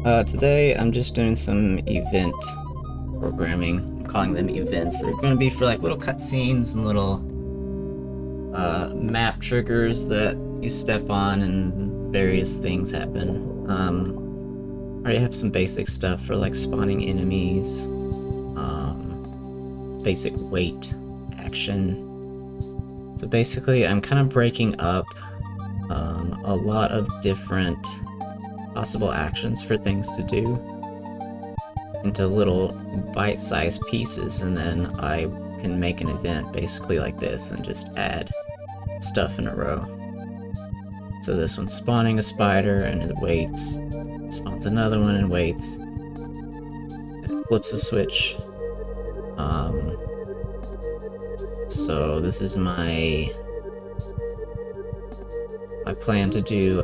Today I'm just doing some event programming. I'm calling them events. They're going to be for like little cutscenes and little map triggers that you step on and various things happen. I already have some basic stuff for like spawning enemies, basic weight action. So basically I'm kind of breaking up a lot of different possible actions for things to do into little bite-sized pieces, and then I can make an event basically like this and just add stuff in a row. So this one's spawning a spider and it waits, spawns another one and waits, it flips a switch. So this is my I plan to do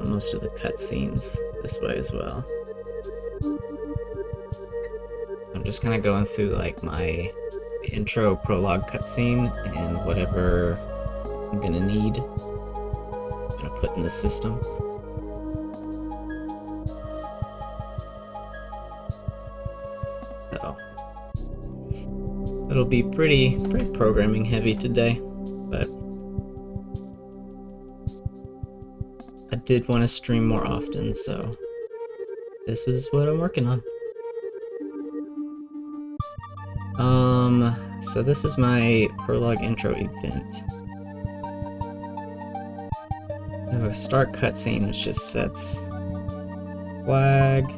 most of the cutscenes this way as well. I'm just kind of going through like my intro prologue cutscene and whatever I'm gonna need. I'm gonna put in the system. So it'll be pretty programming heavy today, but I did want to stream more often, so this is what I'm working on. So this is my prologue intro event. I have a start cutscene which just sets flag,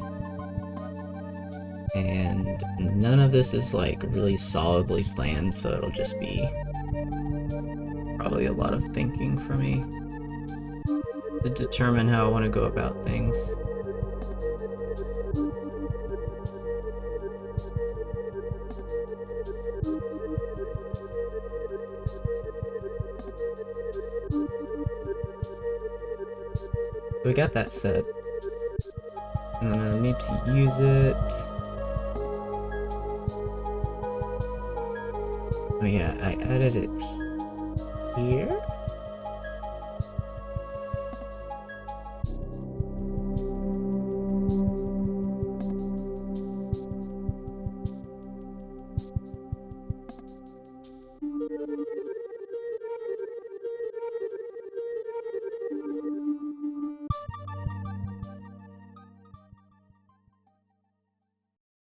and none of this is like really solidly planned, so it'll just be probably a lot of thinking for me to determine how I want to go about things. We got that set, and then I need to use it. Oh yeah, I added it here.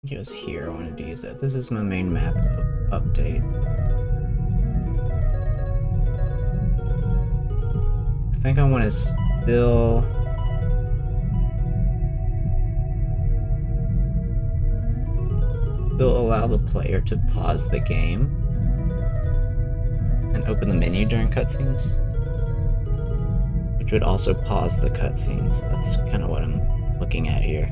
It was here I wanted to use it. This is my main map update. I think I want to still allow the player to pause the game and open the menu during cutscenes, which would also pause the cutscenes. That's kind of what I'm looking at here.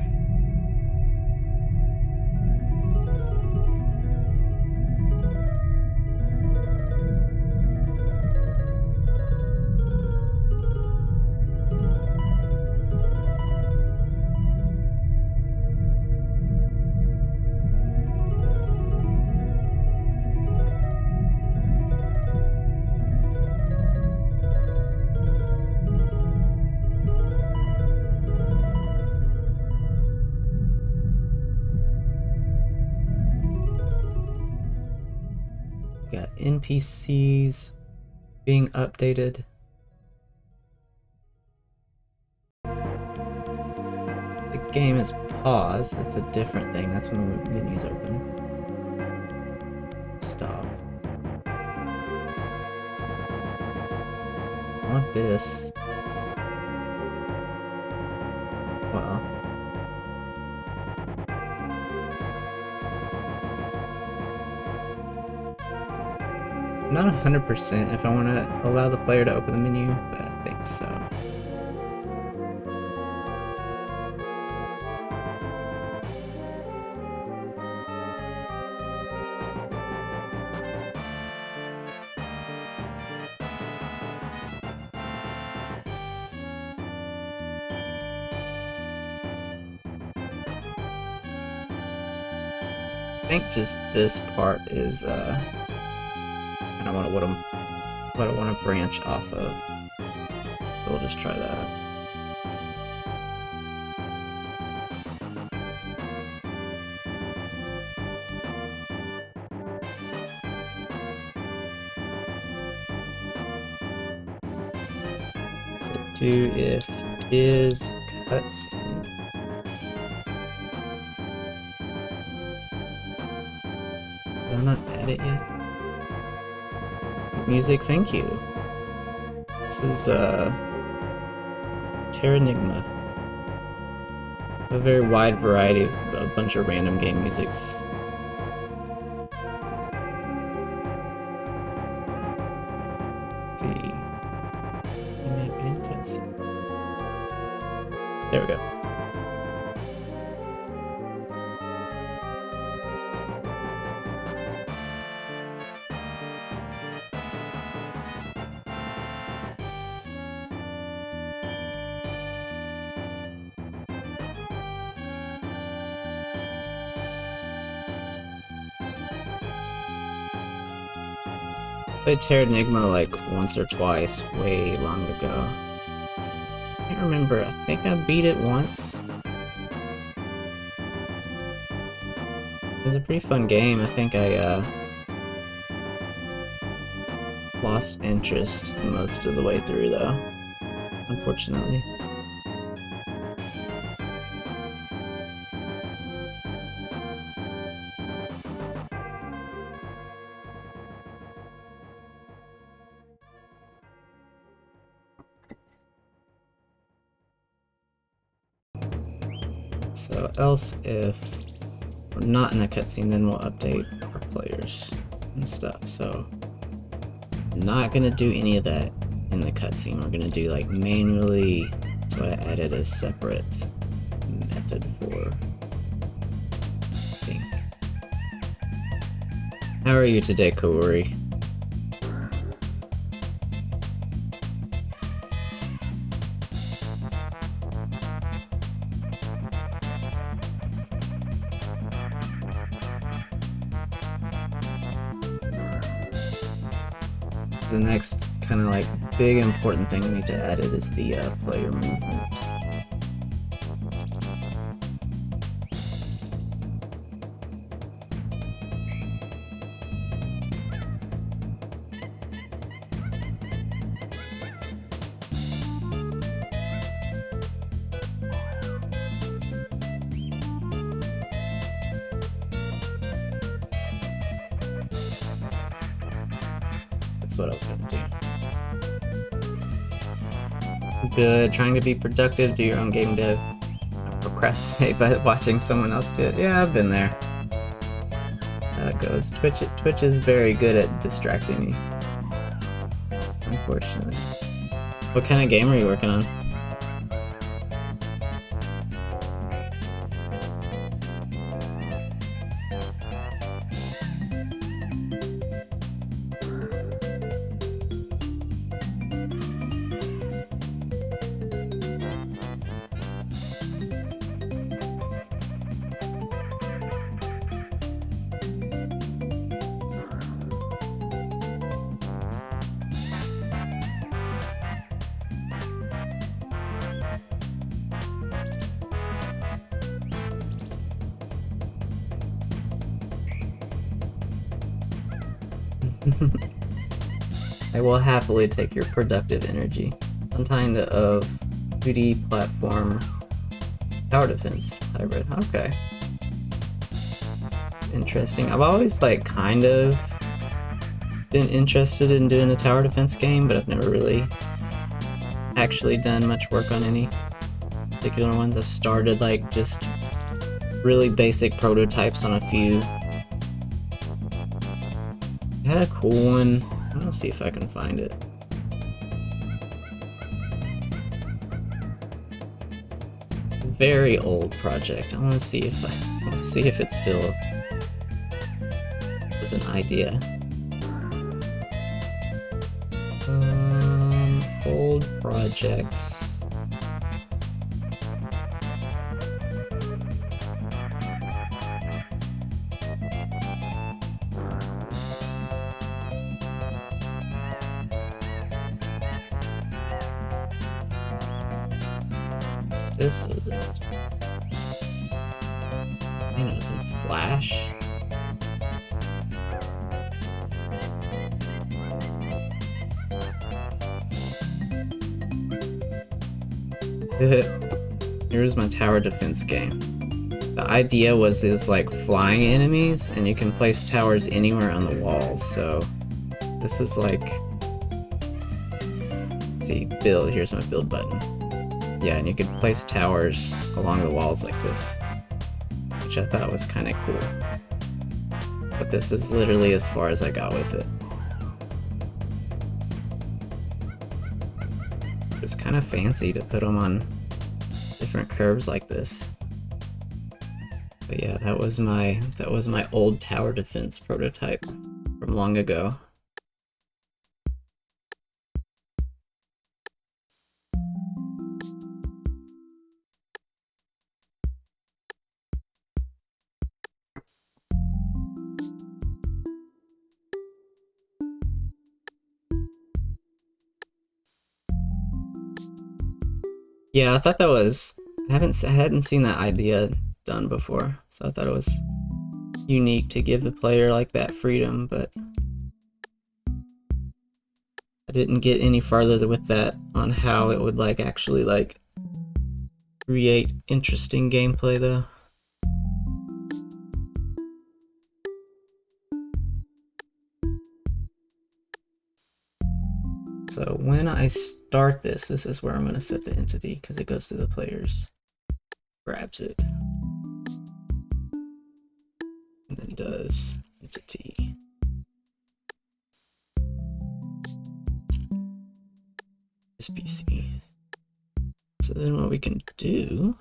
Got NPCs being updated. The game is paused. That's a different thing. That's when the menu's open. Stop. I want this. Well. I'm not 100% if I want to allow the player to open the menu, but I think so. I think just this part is kind of what I want to branch off of. So we'll just try that. do if is cutscene. Did I not add it yet? Music, thank you. This is Terranigma. A very wide variety of a bunch of random game musics. Let's see. Map and cutscene. There we go. Played Terranigma like once or twice, way long ago. I can't remember, I think I beat it once. It was a pretty fun game. I think I lost interest most of the way through though, unfortunately. So else if we're not in a cutscene, then we'll update our players and stuff. So I'm not gonna do any of that in the cutscene. We're gonna do like manually. That's what I added a separate method for. I think. How are you today, Kaori? The next kind of like big important thing we need to add it is the player movement. That's what I was gonna do. Good, trying to be productive, do your own game dev. Procrastinate by watching someone else do it. Yeah, I've been there. That's how it goes. Twitch is very good at distracting me. Unfortunately. What kind of game are you working on? I will happily take your productive energy. Some kind of 2D platform tower defense hybrid. Okay. Interesting. I've always like kind of been interested in doing a tower defense game, but I've never really actually done much work on any particular ones. I've started like just really basic prototypes on a few. I had a cool one. I'm gonna see if I can find it. Very old project. I want to see if it still was an idea. Old projects. This was it. You know, some Flash. Here's my tower defense game. The idea was there's like flying enemies, and you can place towers anywhere on the walls, so this is like... Let's see, build, here's my build button. Yeah, and you could place towers along the walls like this, which I thought was kind of cool. But this is literally as far as I got with it. It's kind of fancy to put them on different curves like this. But yeah, that was my old tower defense prototype from long ago. Yeah, I thought that was... I hadn't seen that idea done before, so I thought it was unique to give the player like that freedom, but I didn't get any farther with that on how it would like actually like create interesting gameplay though. So when I start this is where I'm going to set the entity, because it goes to the players, grabs it, and then does entity. This PC. So then what we can do,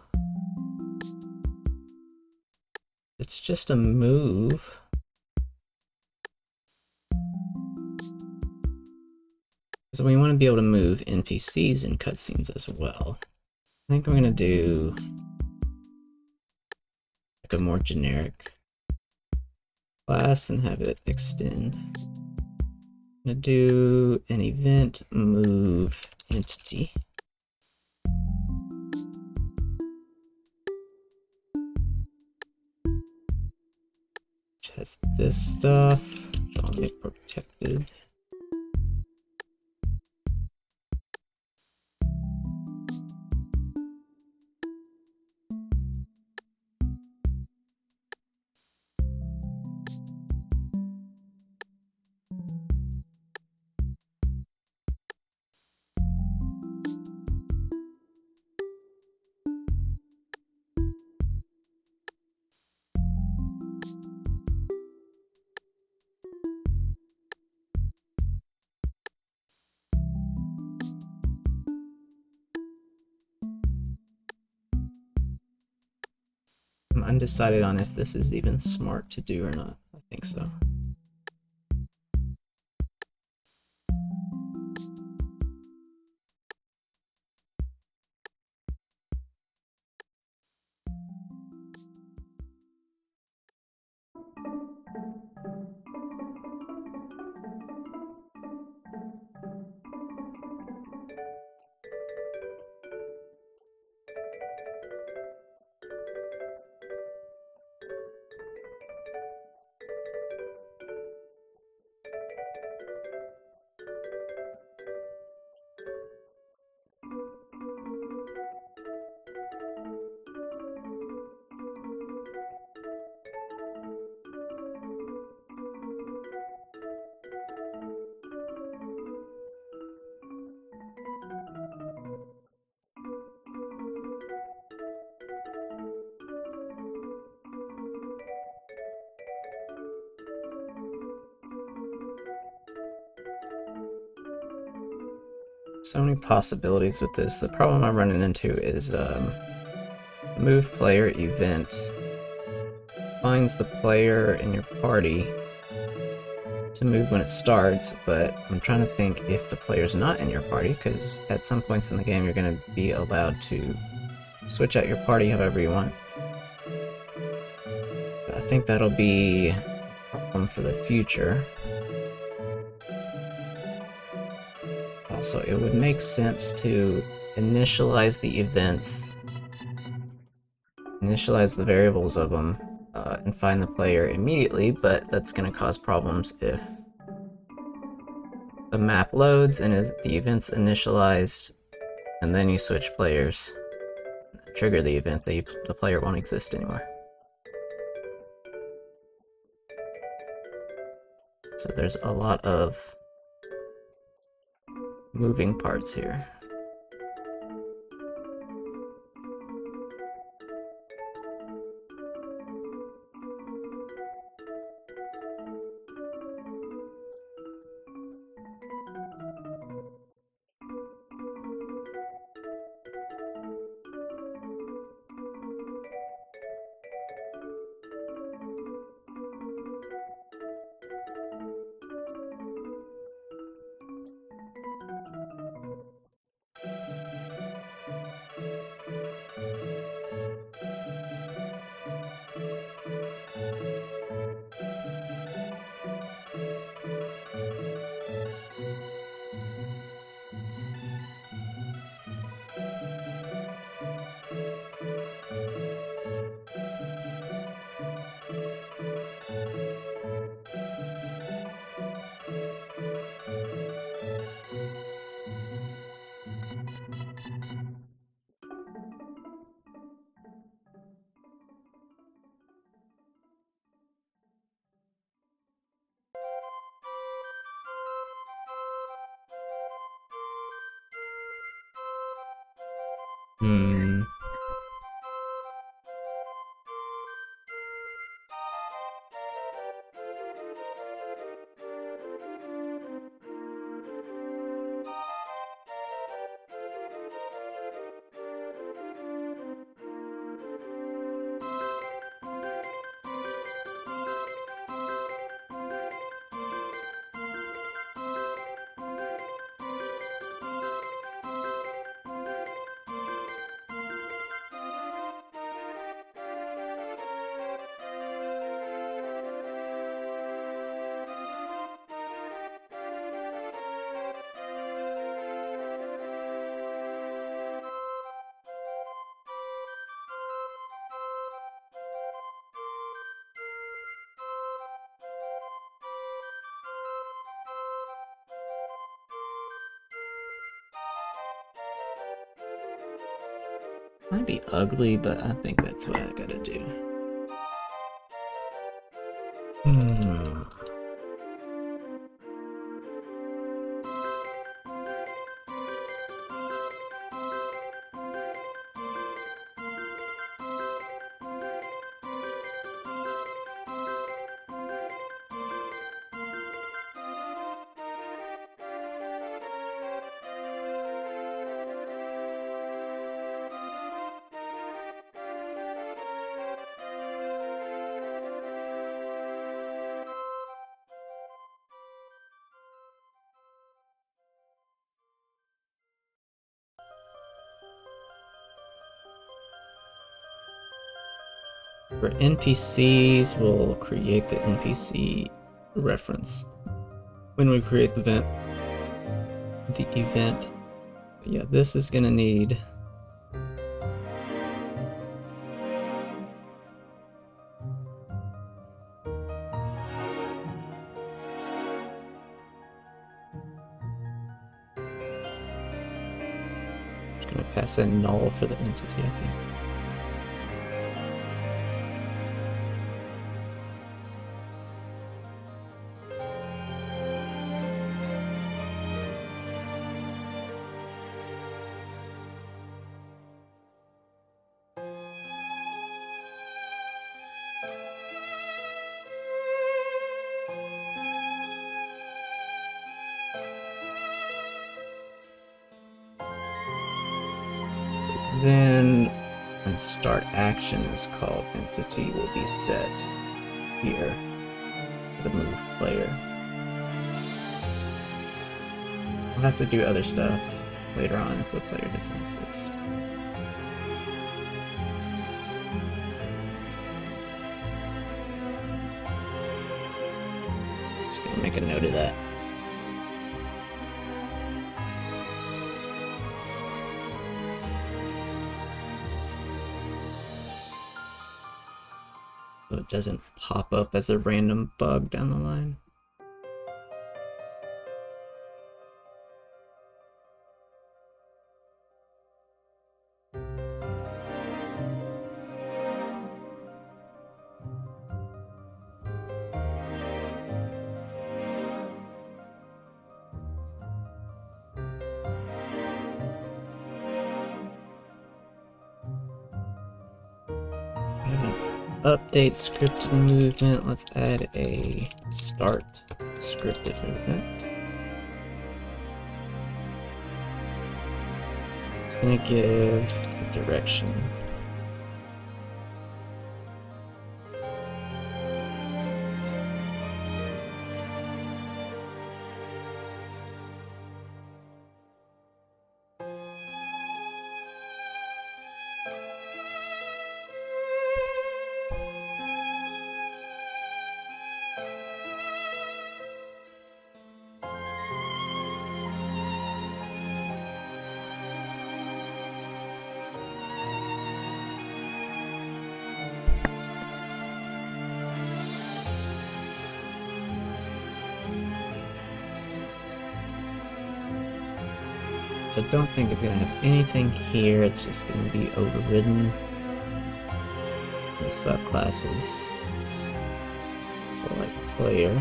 it's just a move. So we want to be able to move NPCs in cutscenes as well. I think I'm going to do like a more generic class and have it extend. I'm going to do an event move entity. Which has this stuff, so I'll make protected. I'm undecided on if this is even smart to do or not. I think so. So many possibilities with this. The problem I'm running into is move player event finds the player in your party to move when it starts, but I'm trying to think if the player's not in your party, because at some points in the game you're going to be allowed to switch out your party however you want. But I think that'll be a problem for the future. Also, it would make sense to initialize the events, initialize the variables of them, and find the player immediately, but that's going to cause problems if the map loads and the event's initialized and then you switch players. trigger the event, the player won't exist anymore. So there's a lot of moving parts here. Hmm. Might be ugly, but I think that's what I gotta do. Hmm. For NPCs, we'll create the NPC reference. When we create the event, yeah, this is gonna need just gonna pass in null for the entity, I think. Then, when start action is called, entity will be set here for the move player. We'll have to do other stuff later on if the player doesn't exist. Just gonna make a note of that. So it doesn't pop up as a random bug down the line. Update scripted movement. Let's add a start scripted movement. It's gonna give a direction. I don't think it's going to have anything here, it's just going to be overridden the subclasses. So like player.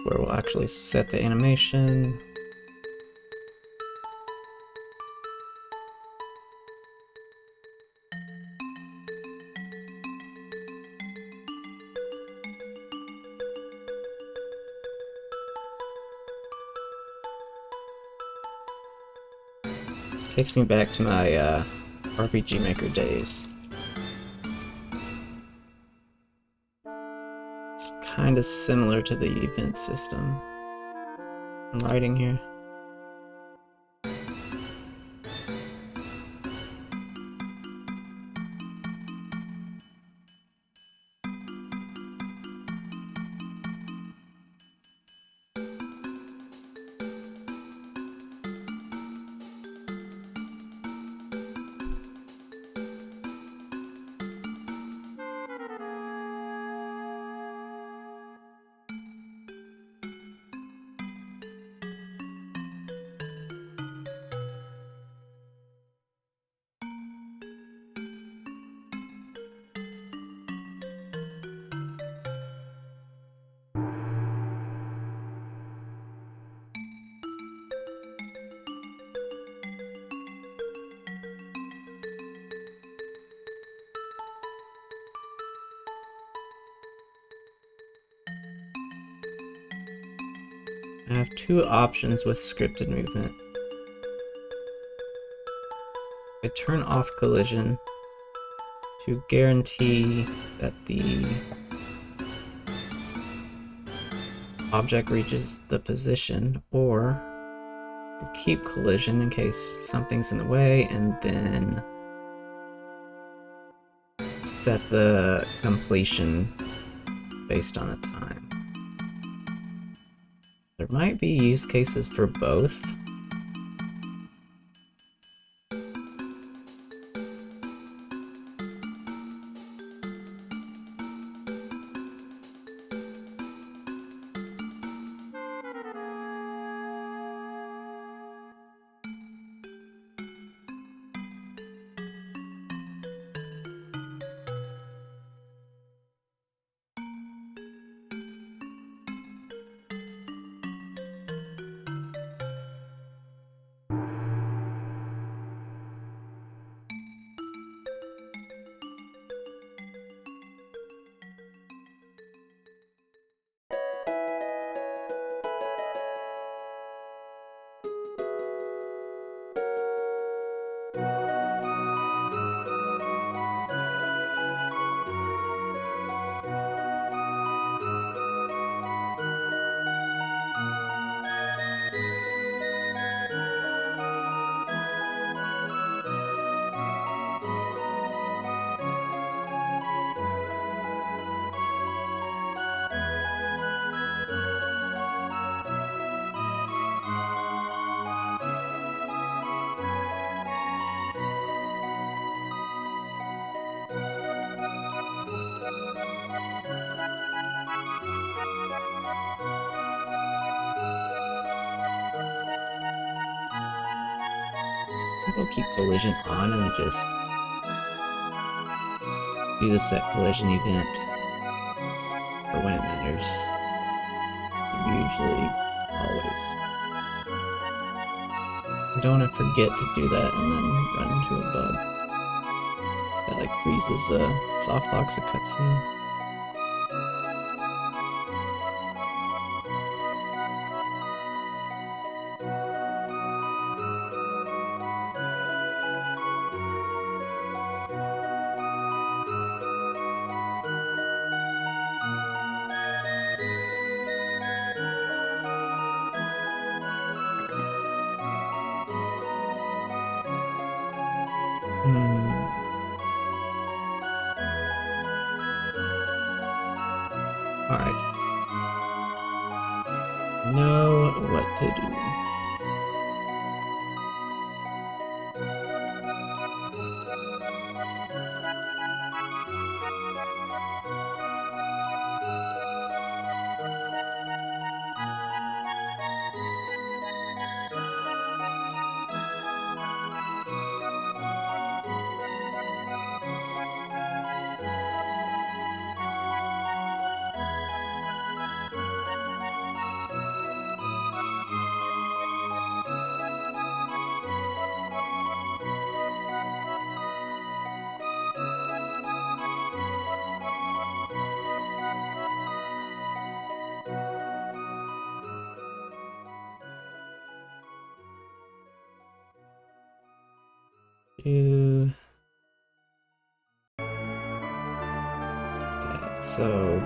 Where we'll actually set the animation. This takes me back to my RPG Maker days. Kind of similar to the event system I'm writing here. I have two options with scripted movement. I turn off collision to guarantee that the object reaches the position, or keep collision in case something's in the way, and then set the completion based on the time. There might be use cases for both. it'll keep collision on and just do the set collision event for when it matters. Usually, always. I don't want to forget to do that and then run into a bug that like freezes soft locks a cutscene. Alright. Know what to do. Yeah, so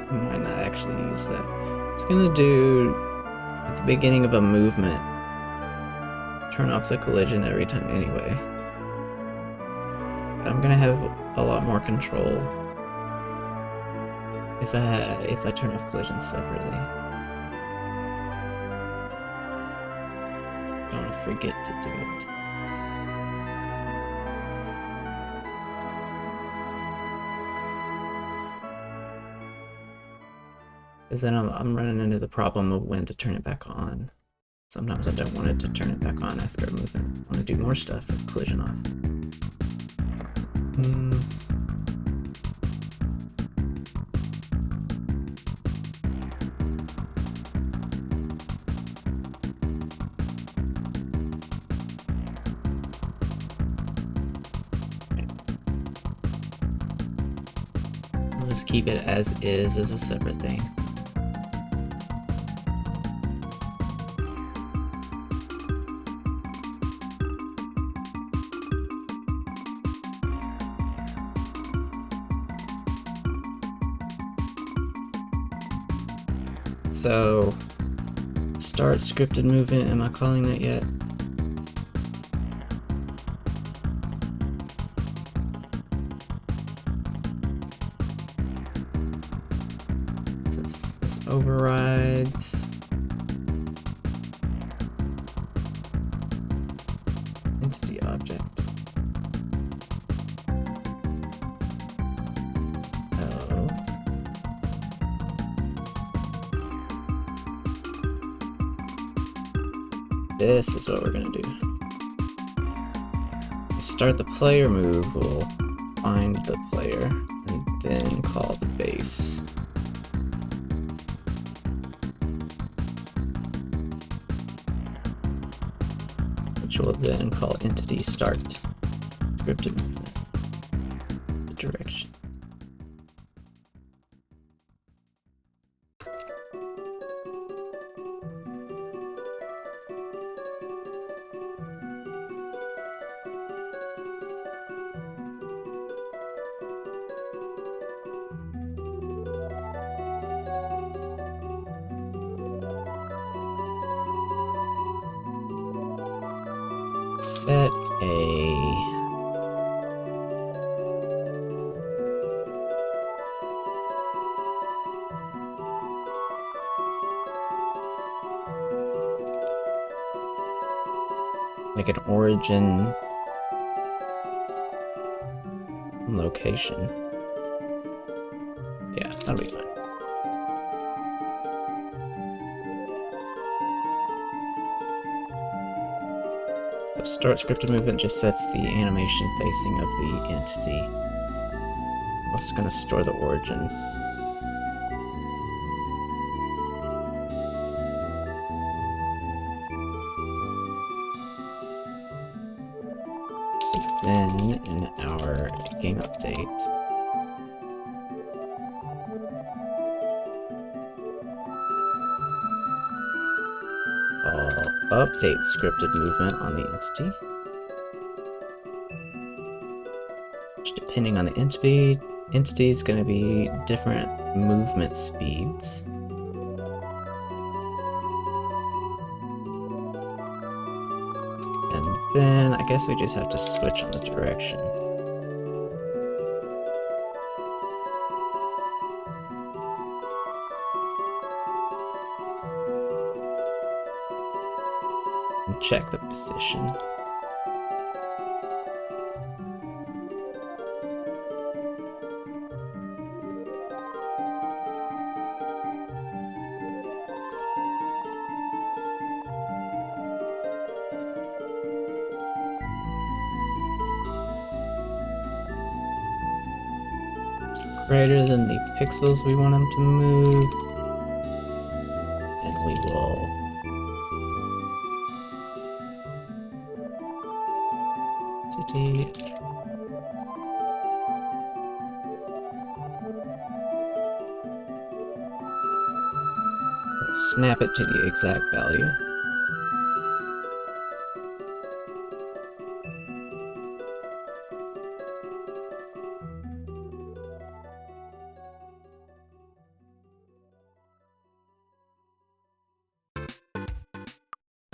I might not actually use that. It's gonna do at the beginning of a movement, turn off the collision every time anyway. I'm gonna have a lot more control if I turn off collision separately. Don't want to forget to do it. Because then I'm running into the problem of when to turn it back on. Sometimes I don't want it to turn it back on after a movement. I want to do more stuff with collision off. I'll just keep it as is as a separate thing. So, start scripted movement, am I calling that yet? This overrides. Entity object. This is what we're gonna do. Start the player move, we'll find the player, and then call the base. Which will then call entity start. Scripted movement. The direction. set a like an origin location. Yeah, that'll be fine. So start scripted movement just sets the animation facing of the entity. I'm just gonna store the origin. So then in our game update, I'll update scripted movement on the entity. Which, depending on the entity is going to be different movement speeds. And then I guess we just have to switch on the direction. And check the position. Greater than the pixels we want them to move, and we will snap it to the exact value.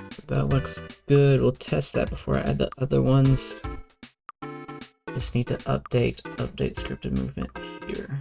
So that looks good. We'll test that before I add the other ones. Just need to update scripted movement here.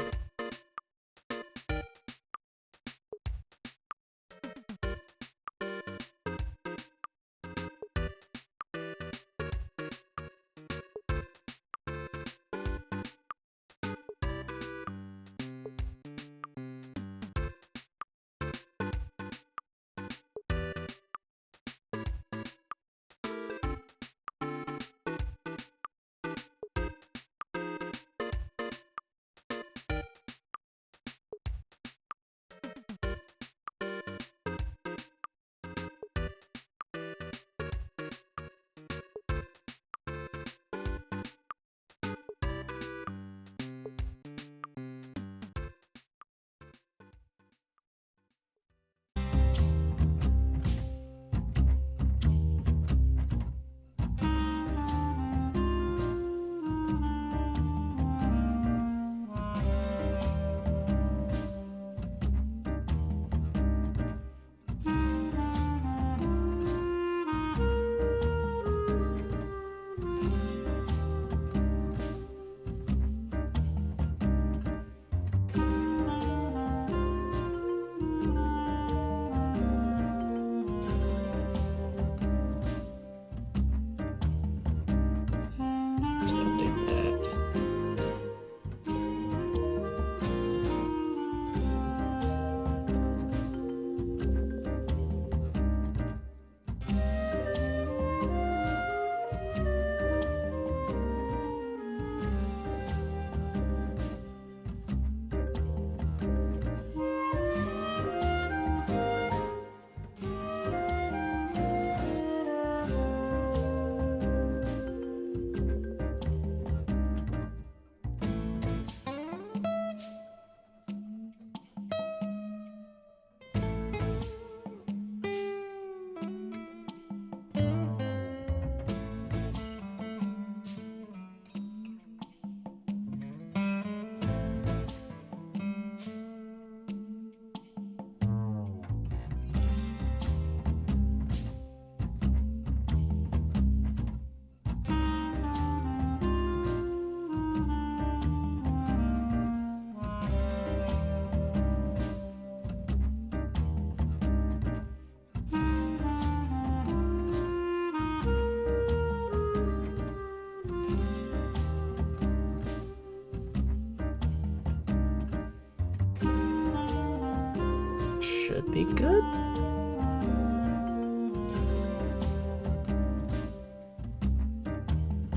should be good.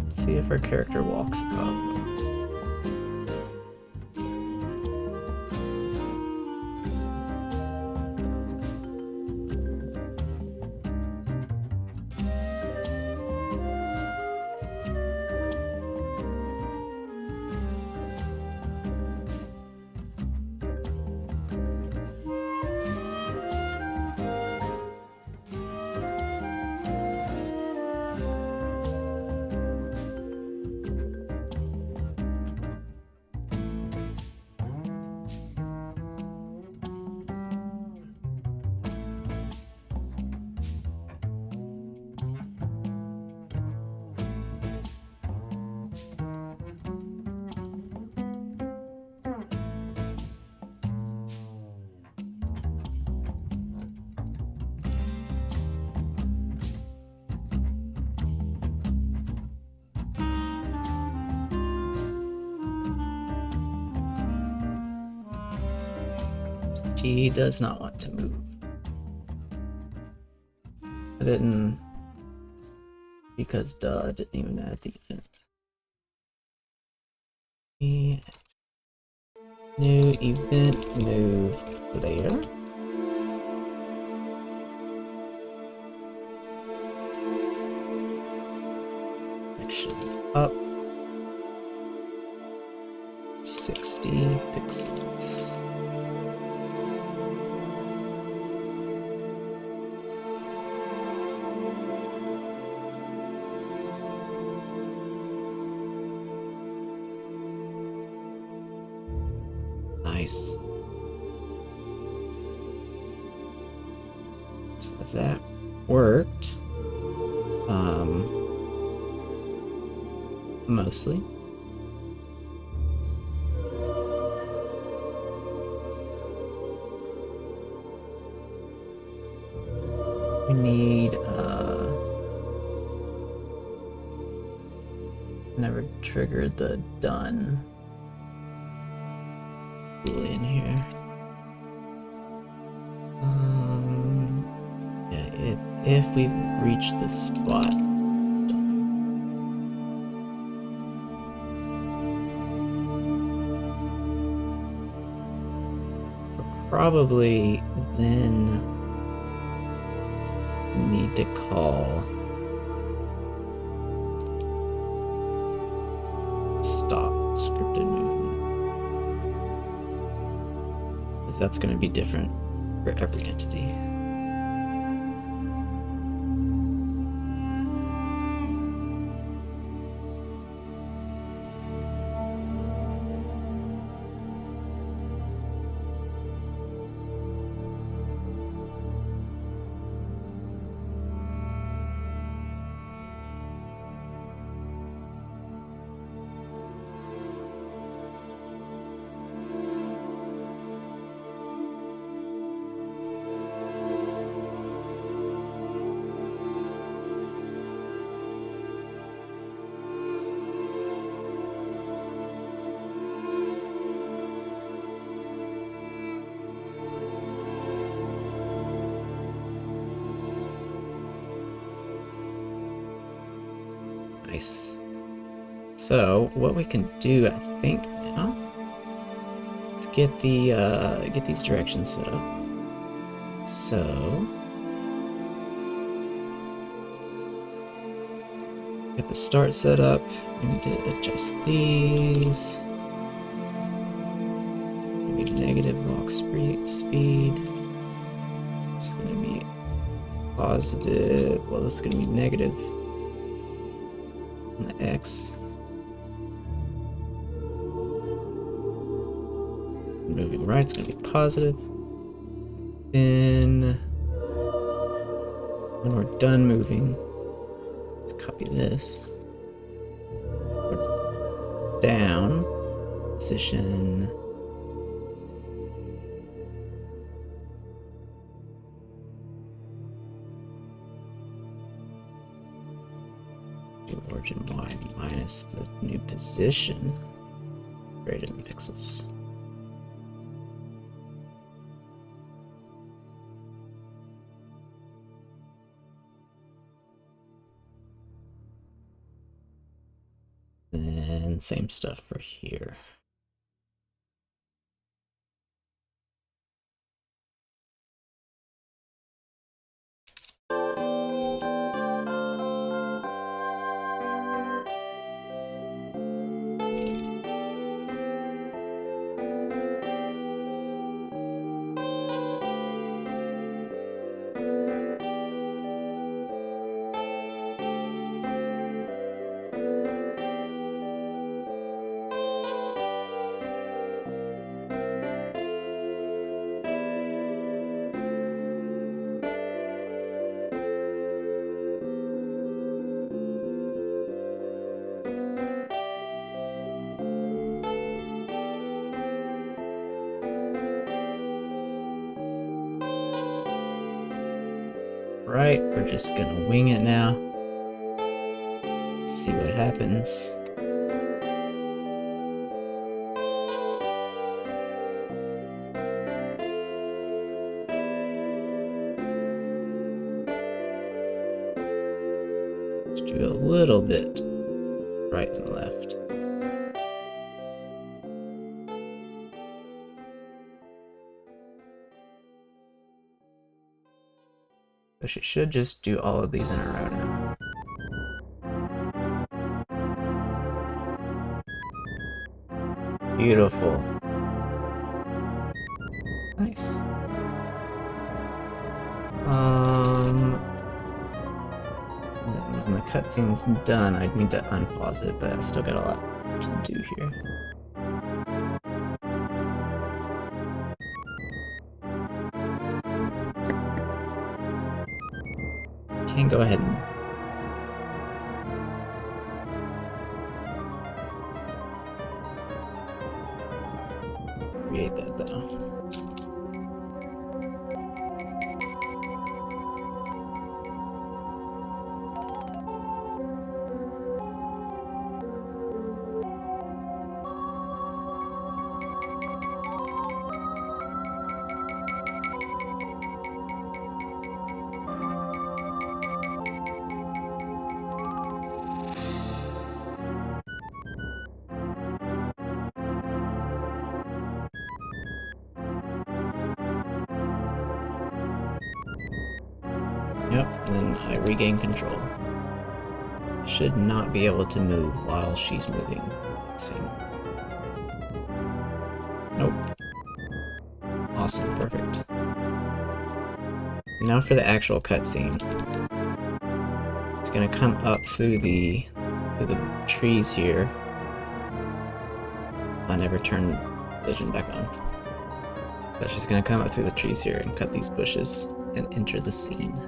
Let's see if our character walks up. She does not want to move. I didn't, because duh, didn't even add the event. New event move player. Action up 60 pixels. Nice. So that worked. Mostly. We need never triggered the done boolean here. Yeah, if we've reached this spot, done. We'll probably then need to call stop scripted movement, because that's going to be different for every entity. Nice. So what we can do, I think, now, let's get the get these directions set up. So get the start set up. We need to adjust these. Maybe negative walk speed. It's gonna be positive. Well, this is gonna be negative. On the X. Moving right, it's going to be positive. Then, when we're done moving, let's copy this. We're down, position. Origin Y minus the new position greater than pixels. then same stuff for here. Right, we're just gonna wing it now. See what happens. Let's do a little bit right and left. So she should just do all of these in a row now. Beautiful. Nice. When the cutscene's done, I'd need to unpause it, but I still got a lot to do here. Can go ahead and create that though. Yep, and then I regain control. I should not be able to move while she's moving. Let's see. Nope. Awesome, perfect. Now for the actual cutscene. It's gonna come up through the trees here. I never turn vision back on. But she's gonna come up through the trees here and cut these bushes and enter the scene.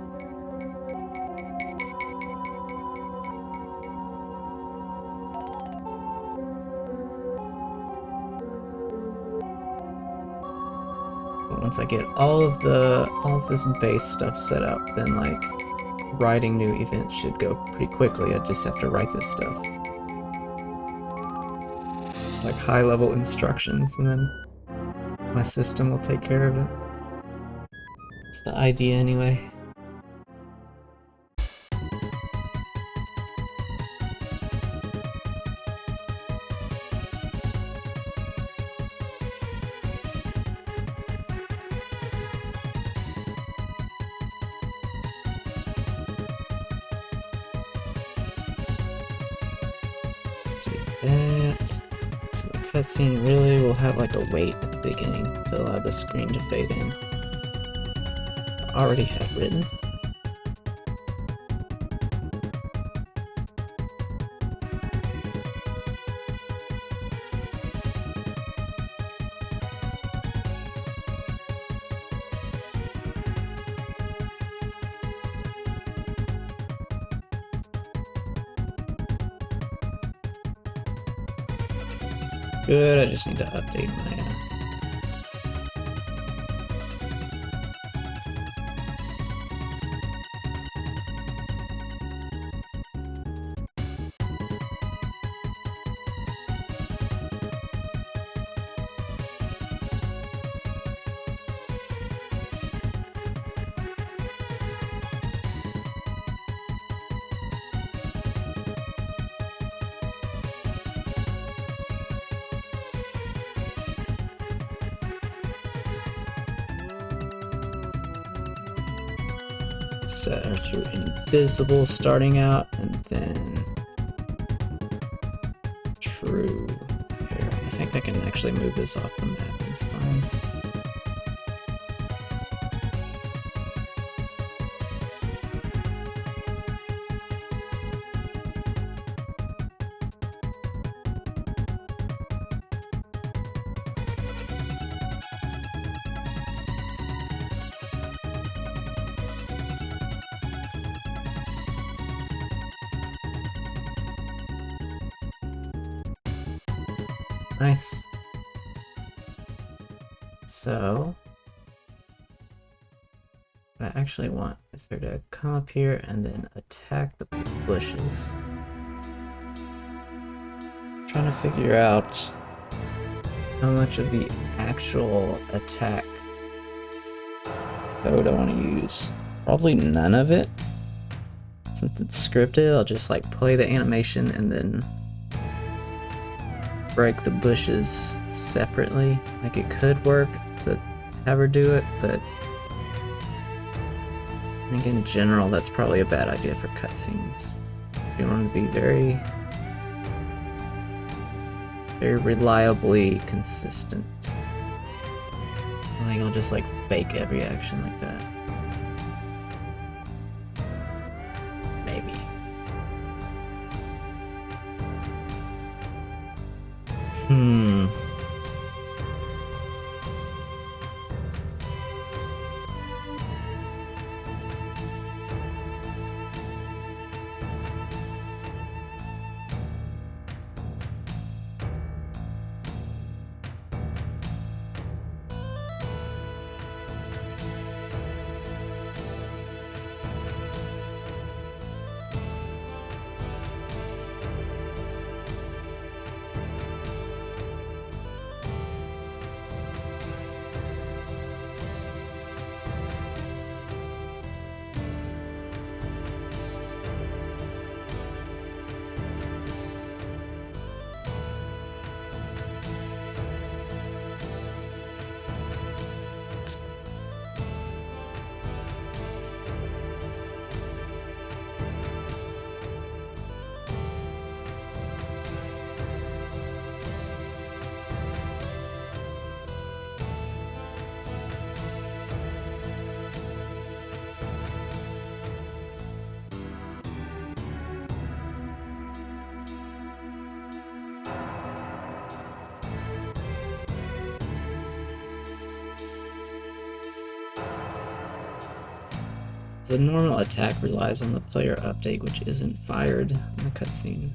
Once I get all of this base stuff set up, then like writing new events should go pretty quickly. I just have to write this stuff. It's like high level instructions, and then my system will take care of it. It's the idea anyway. So the cutscene really will have like a wait at the beginning to allow the screen to fade in. I already had written. Good, I just need to update my set her to invisible starting out, and then true here. I think I can actually move this off the map, it's fine. Nice. So, what I actually want is her to come up here and then attack the bushes. I'm trying to figure out how much of the actual attack code I want to use. Probably none of it. Since it's scripted, I'll just like play the animation and then break the bushes separately. Like, it could work to have her do it, but I think in general that's probably a bad idea for cutscenes. You want to be very reliably consistent. I think I'll just like fake every action like that. Maybe. The normal attack relies on the player update, which isn't fired in the cutscene.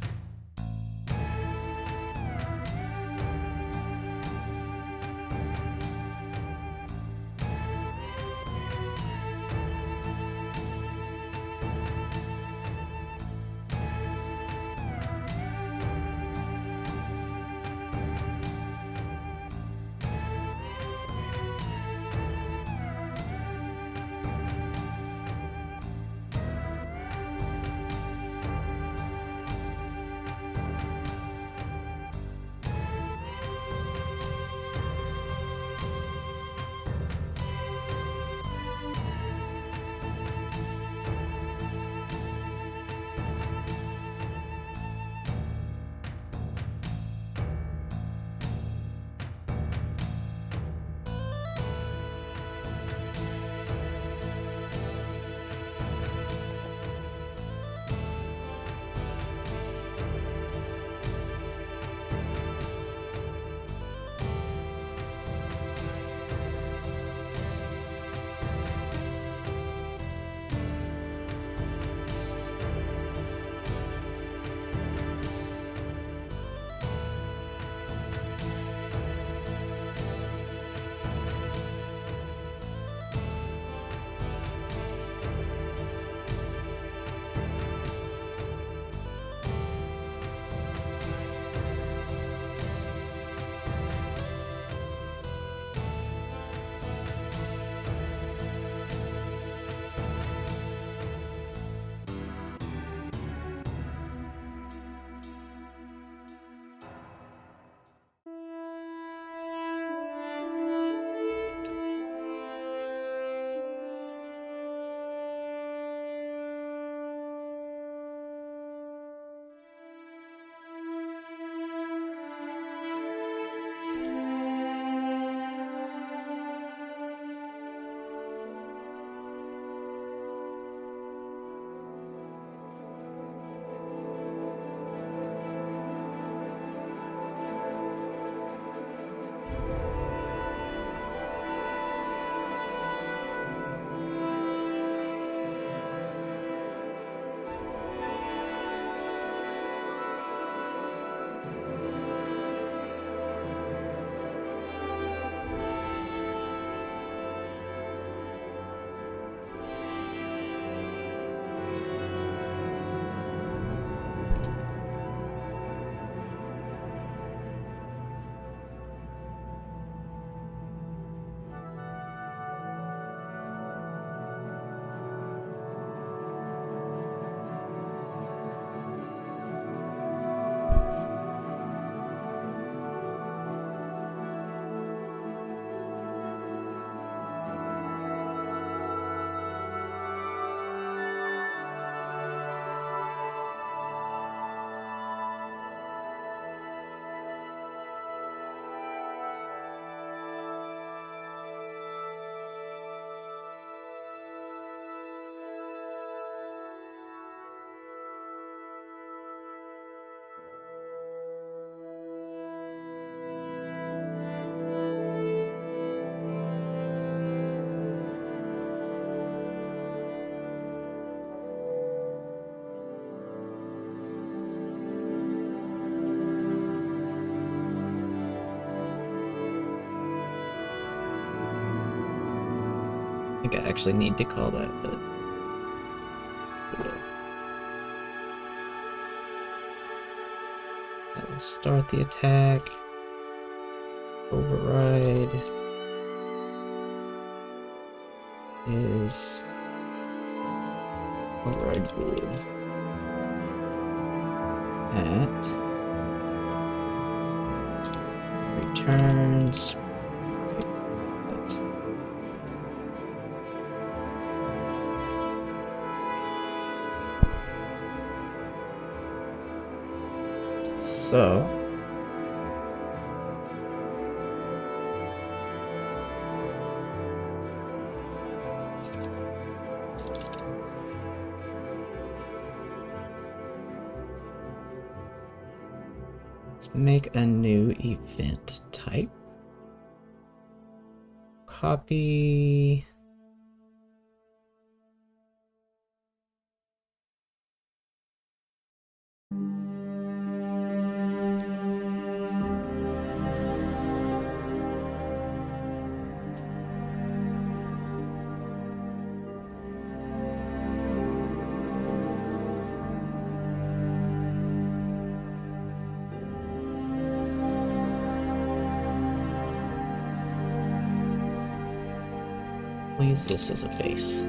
think I actually need to call that, but... That will start the attack. Override is override rule at returns. So let's make a new event type. Copy. We'll use this as a base.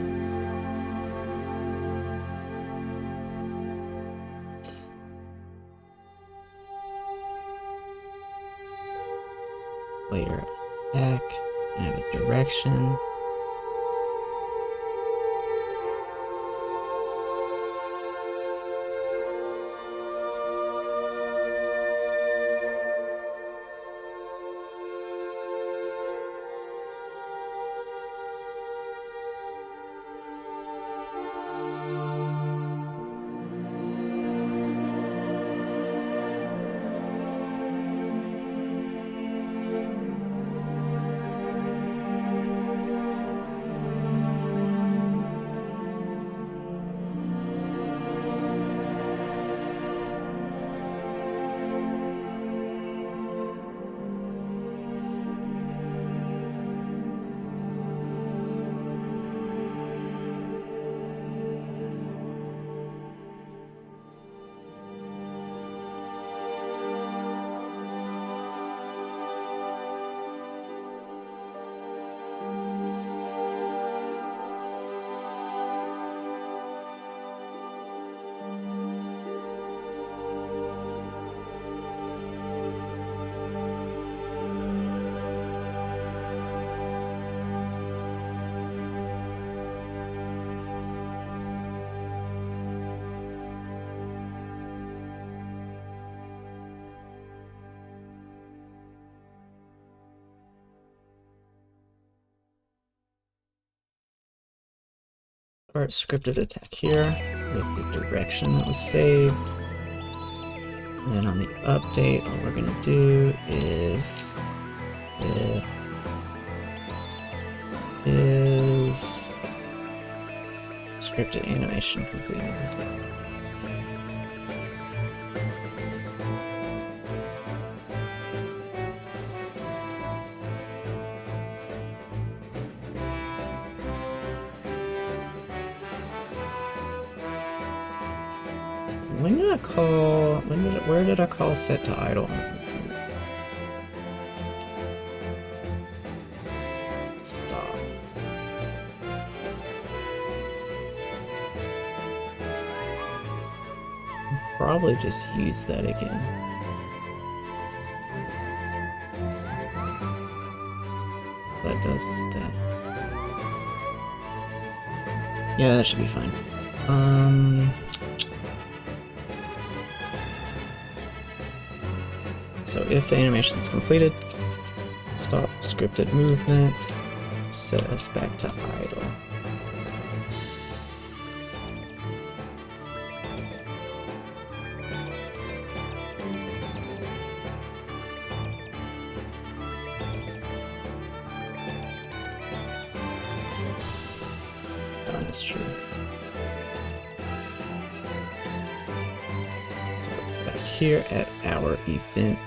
Layer attack, have a direction. Start scripted attack here with the direction that was saved. And then on the update, all we're gonna do is scripted animation completed. When did I call? Where did I call set to idle? Stop. I'll probably just use that again. What that does is that. Yeah, that should be fine. So if the animation is completed, stop scripted movement, set us back to idle. That's true. So back here at our event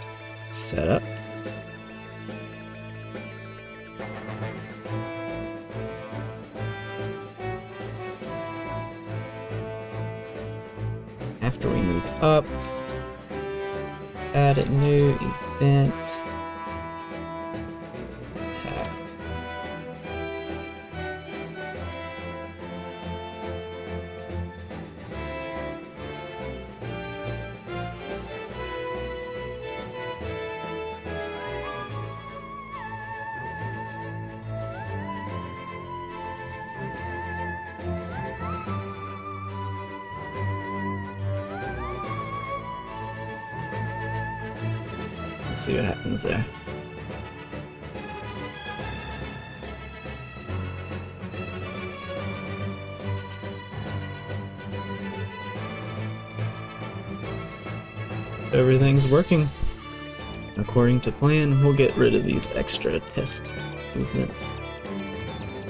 setup. new event. Attack. Let's see what happens there. Everything's working according to plan. We'll get rid of these extra test movements.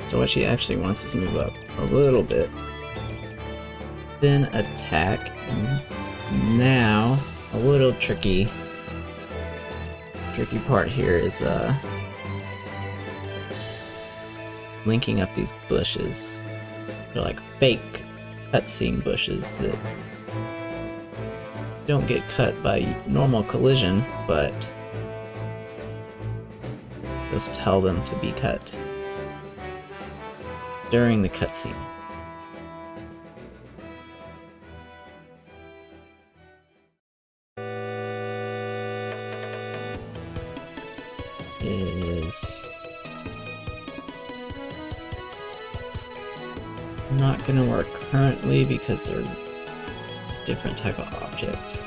So what she actually wants is move up a little bit, then attack. Now a little tricky part here is linking up these bushes. They're like fake cutscene bushes that don't get cut by normal collision, but just tell them to be cut during the cutscene. Is not gonna work currently because they're a different type of object.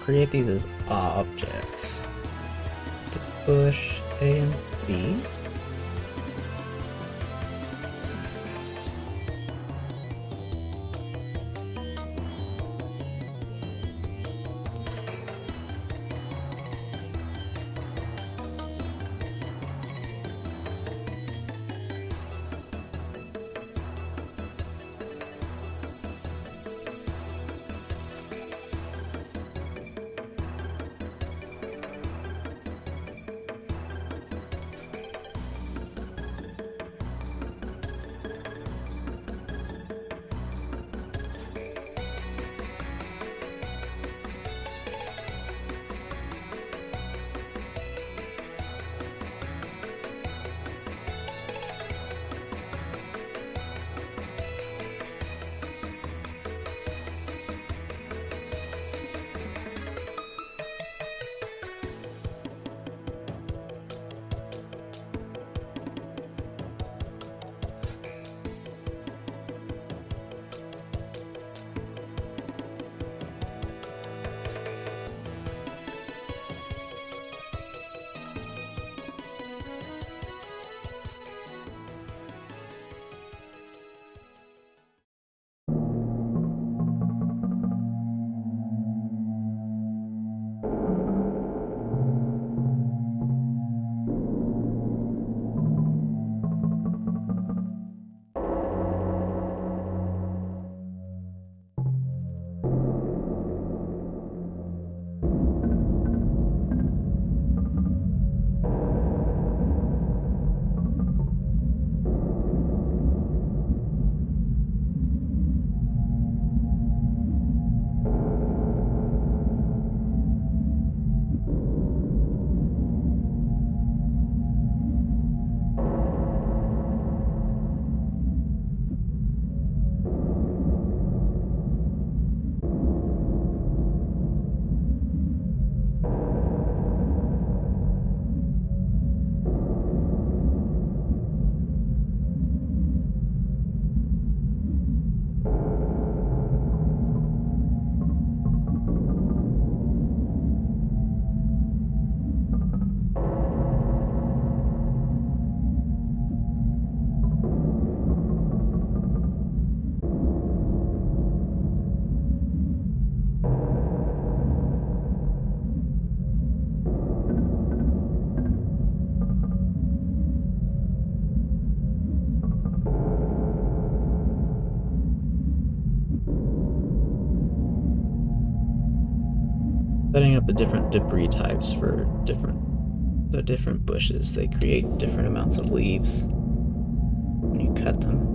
Create these as objects. Push A and B. Setting up the different debris types for the different bushes. They create different amounts of leaves when you cut them.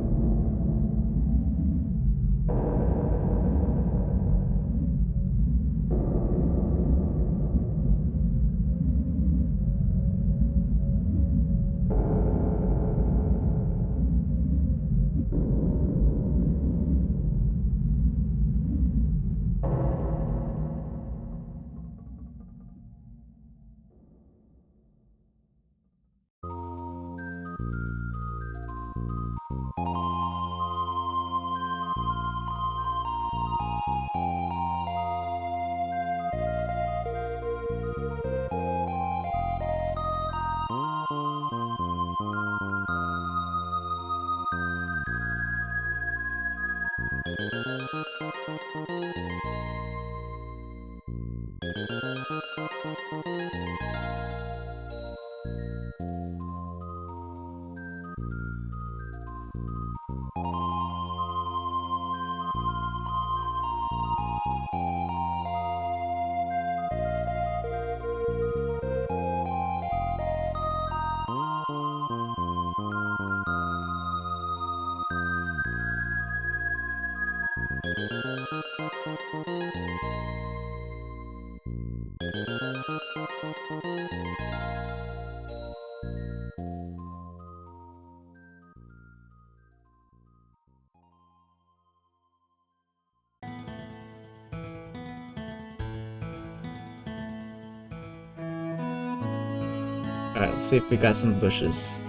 Alright, let's see if we got some bushes.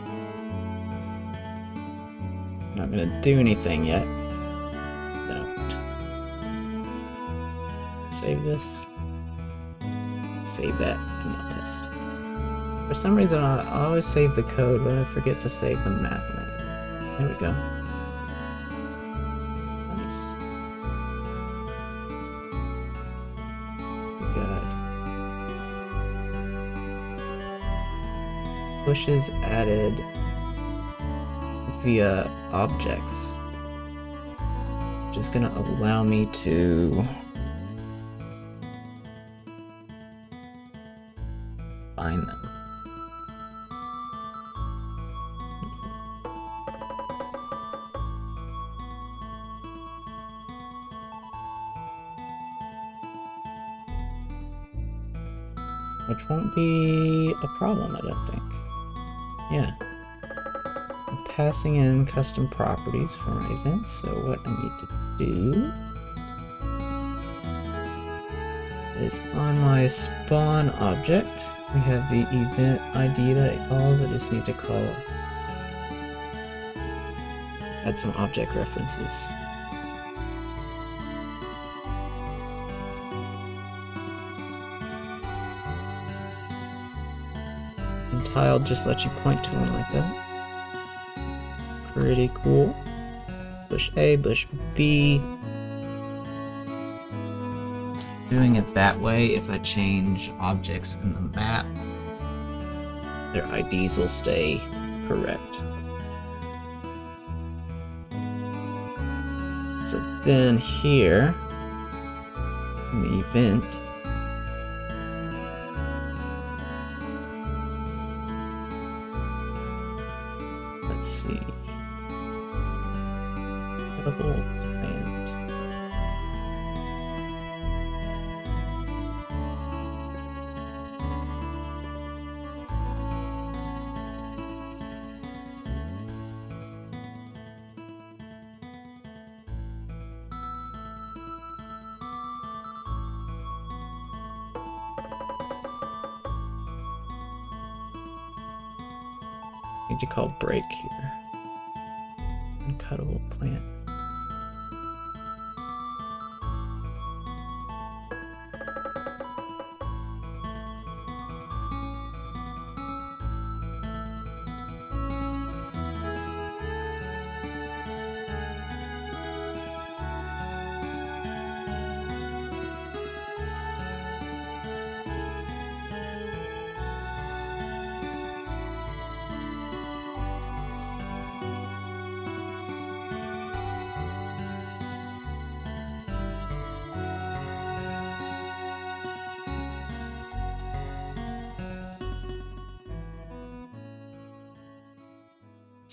Not gonna do anything yet. Don't. Save this. Save that. Command test. For some reason, I always save the code, but I forget to save the map. There we go. Nice. We got bushes added via objects, which is going to allow me to find them. Which won't be a problem, I don't think. Yeah. I'm passing in custom properties for my events, so what I need to do is on my spawn object, we have the event ID that it calls. I just need to add some object references. And tile just lets you point to them like that. Pretty cool. Bush A, bush B. Doing it that way, if I change objects in the map, their IDs will stay correct. So then here, in the event, let's see, double plant. Need to call break here. Uncuttable plant.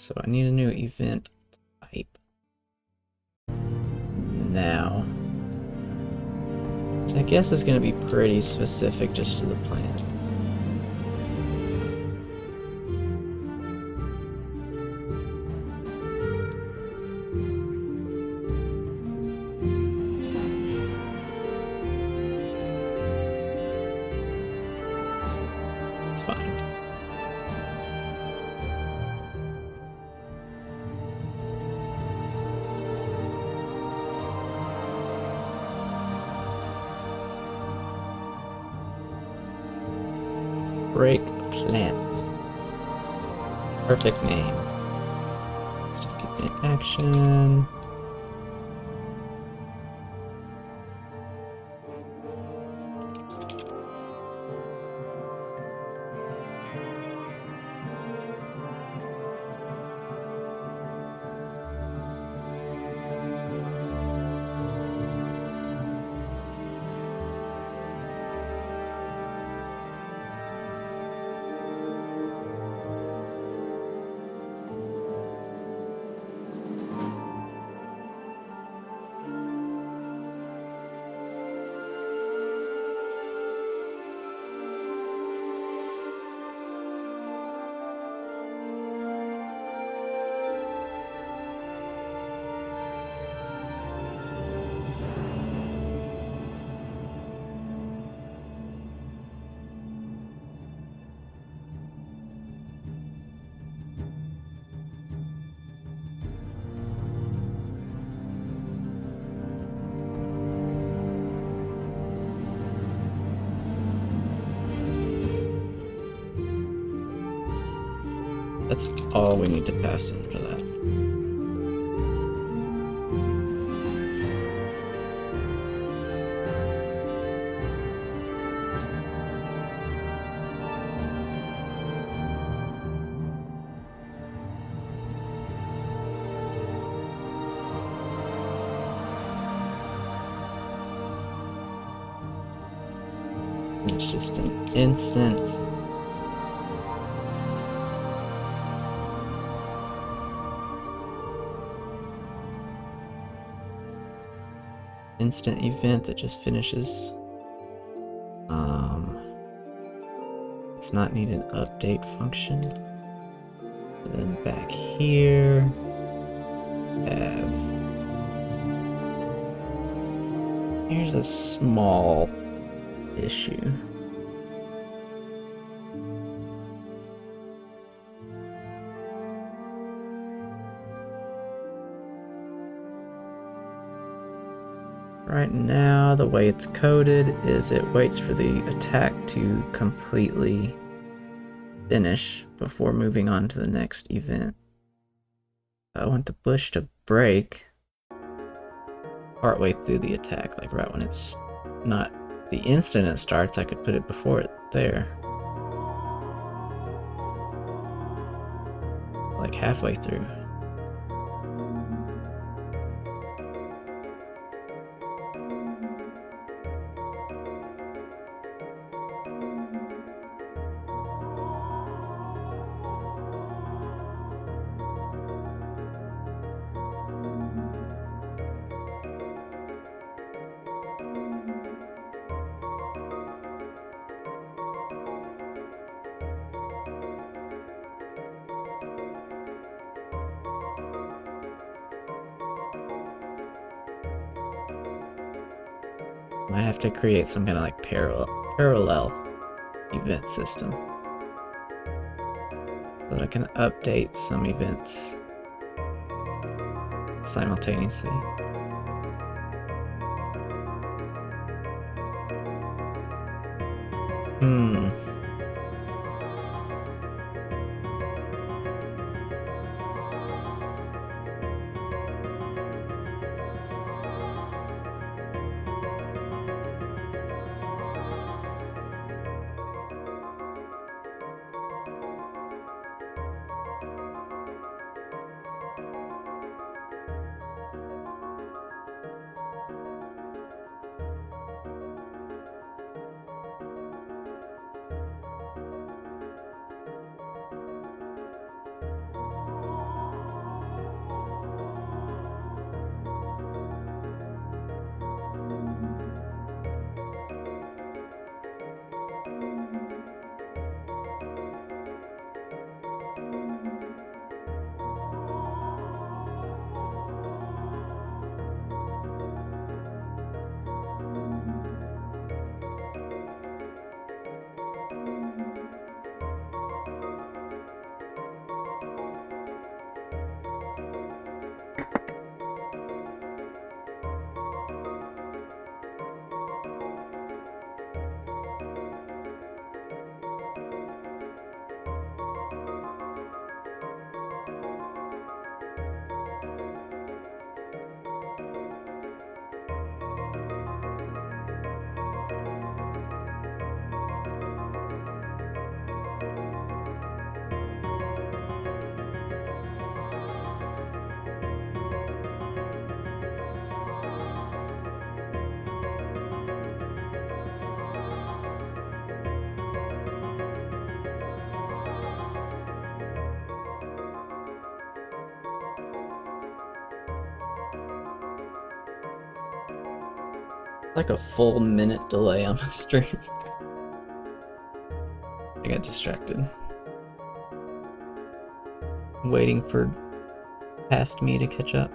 So I need a new event type. Now. Which I guess is going to be pretty specific just to the planet. It's fine. Break planet. Perfect name. Starts event action. That's all we need to pass in for that. It's just an instant. Instant event that just finishes. It's not need an update function. And then back here, here's a small issue. Right now, the way it's coded is it waits for the attack to completely finish before moving on to the next event. I want the bush to break partway through the attack, like right when it's not the instant it starts. I could put it before it there. Like halfway through. Might have to create some kind of like parallel event system so that I can update some events simultaneously. Like a full minute delay on my stream. I got distracted. Waiting for past me to catch up.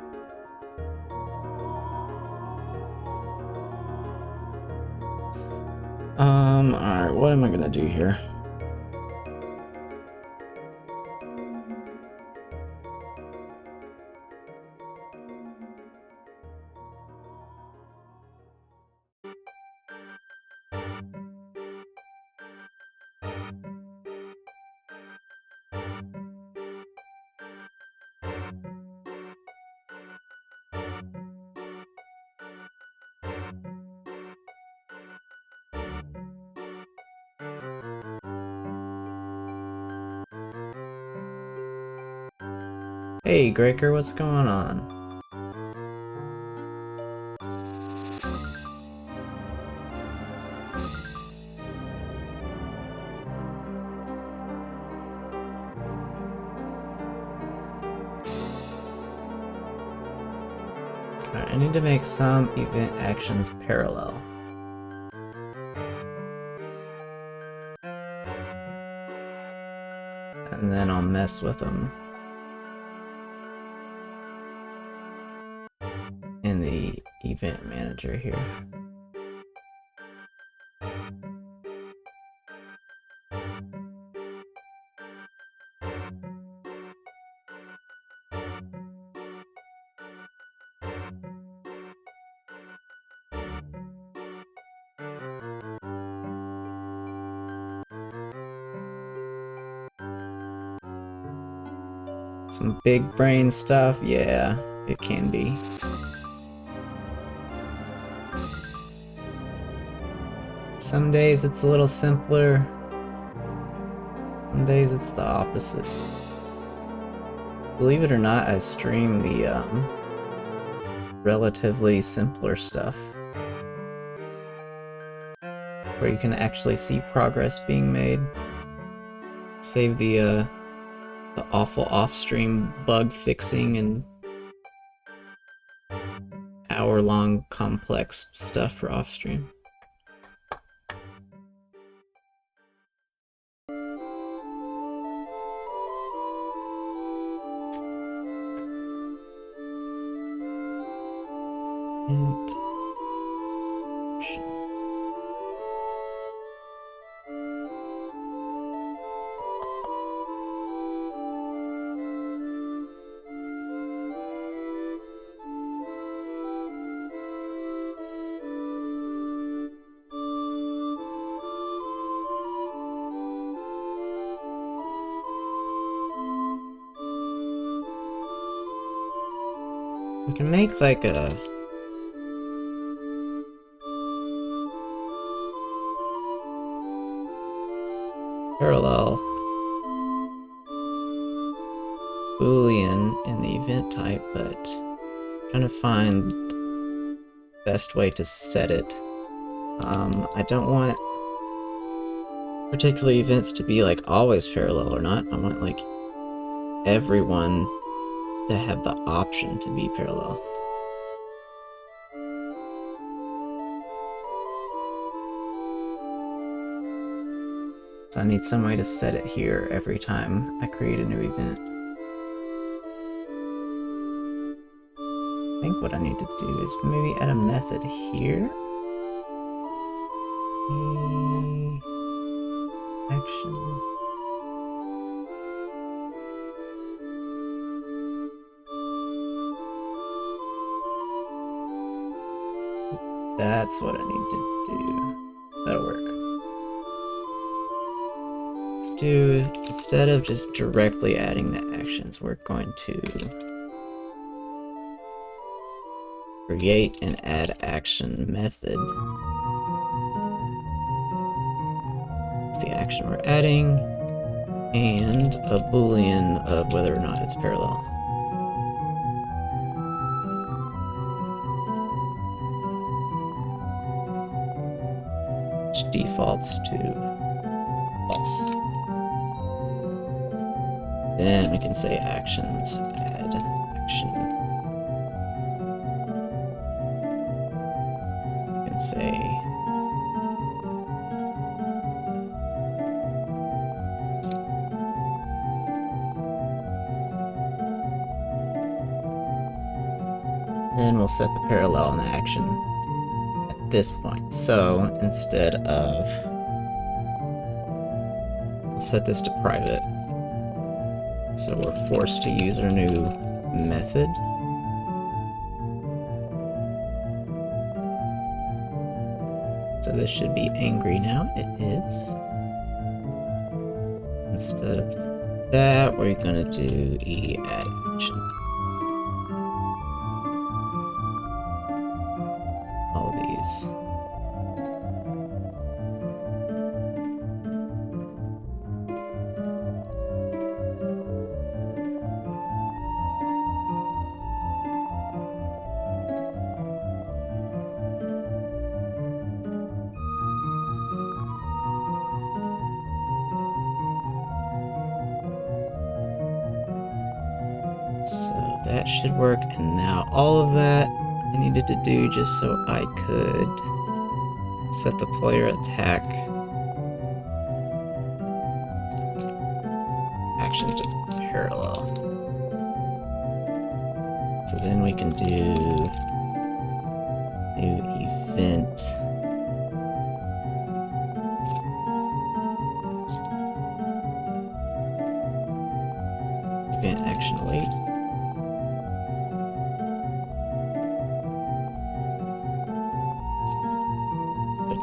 Alright, what am I gonna do here? Hey, Greker, what's going on? Alright, I need to make some event actions parallel. And then I'll mess with them in the event manager here. Some big brain stuff, yeah, it can be. Some days it's a little simpler, some days it's the opposite. Believe it or not, I stream the relatively simpler stuff, where you can actually see progress being made. Save the awful off-stream bug fixing and hour-long complex stuff for off-stream. We can make like a parallel Boolean in the event type, but I'm trying to find the best way to set it. I don't want particular events to be like always parallel or not. I want like everyone to have the option to be parallel. So I need some way to set it here every time I create a new event. I think what I need to do is maybe add a method here. Action. That's what I need to do. That'll work. Let's do, instead of just directly adding the actions, we're going to create an add action method. The action we're adding, and a boolean of whether or not it's parallel. Which defaults to false. Then we can say actions, add action. We can say. And we'll set the parallel in action at this point. So instead of, I'll set this to private. So we're forced to use our new method. So this should be angry now. It is. Instead of that, we're gonna do E add action. All these. So that should work, and now all of that I needed to do just so I could set the player attack action to parallel. So then we can do new event. Event action await.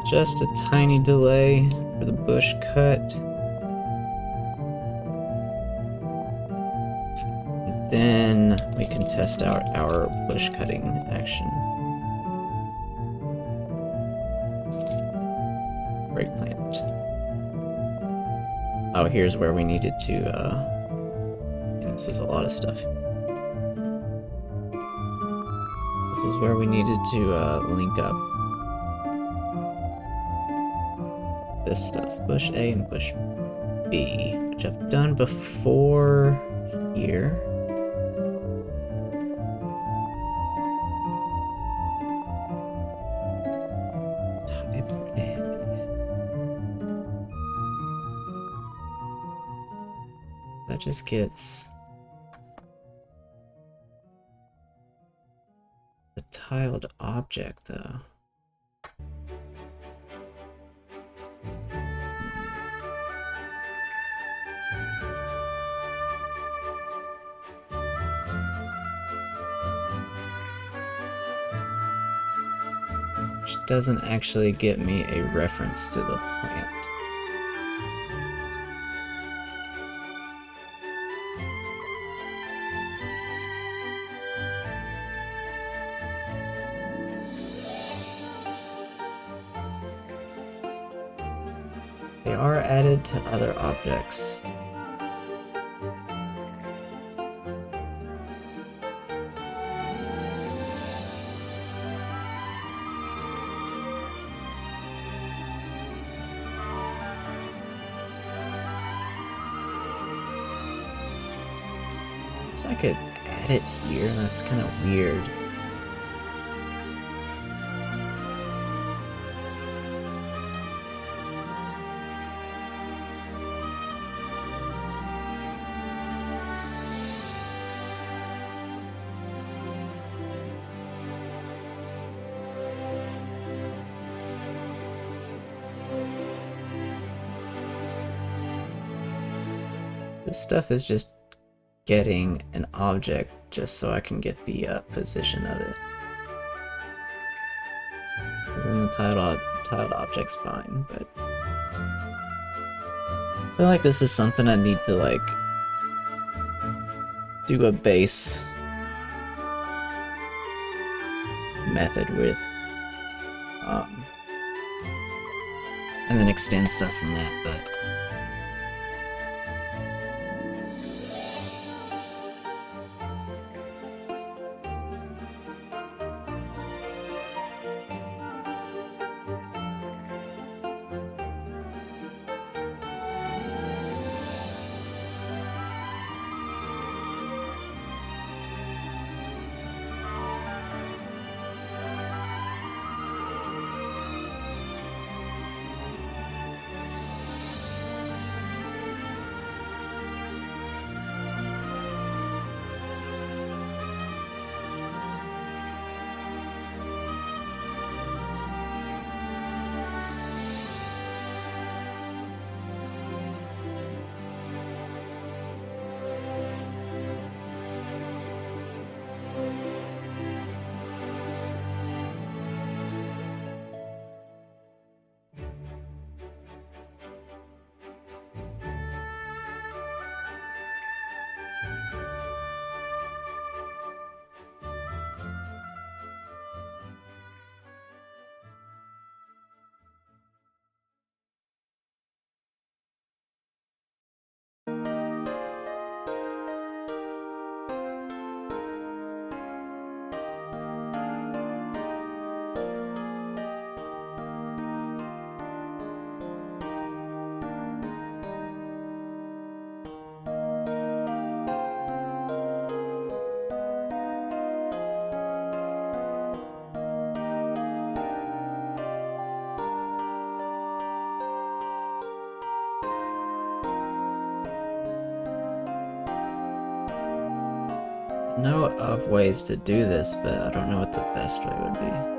Just a tiny delay for the bush cut. And then we can test out our bush cutting action. Break plant. Oh, here's where we needed to, and this is a lot of stuff. This is where we needed to link up this stuff, bush A and bush B, which I've done before here. That just gets the tiled object though. Which doesn't actually get me a reference to the plant. They are added to other objects. I could add it here, that's kind of weird. This stuff is just getting an object just so I can get the position of it. And then the tiled object's fine, but I feel like this is something I need to like do a base method with, and then extend stuff from that, but know of ways to do this, but I don't know what the best way would be.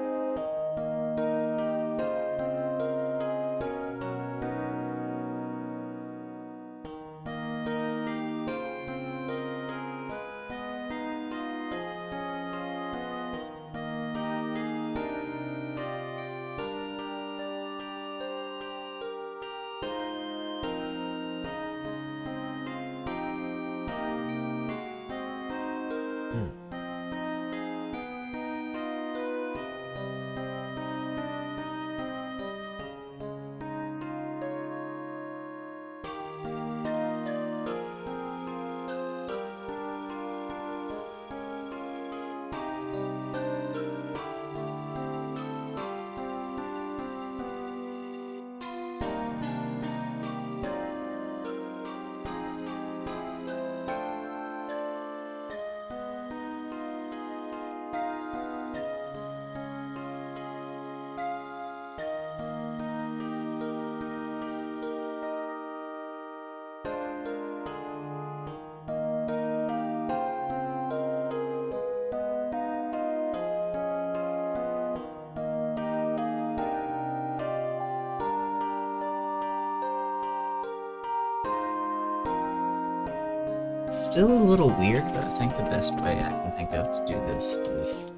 It's still a little weird, but I think the best way I can think of to do this is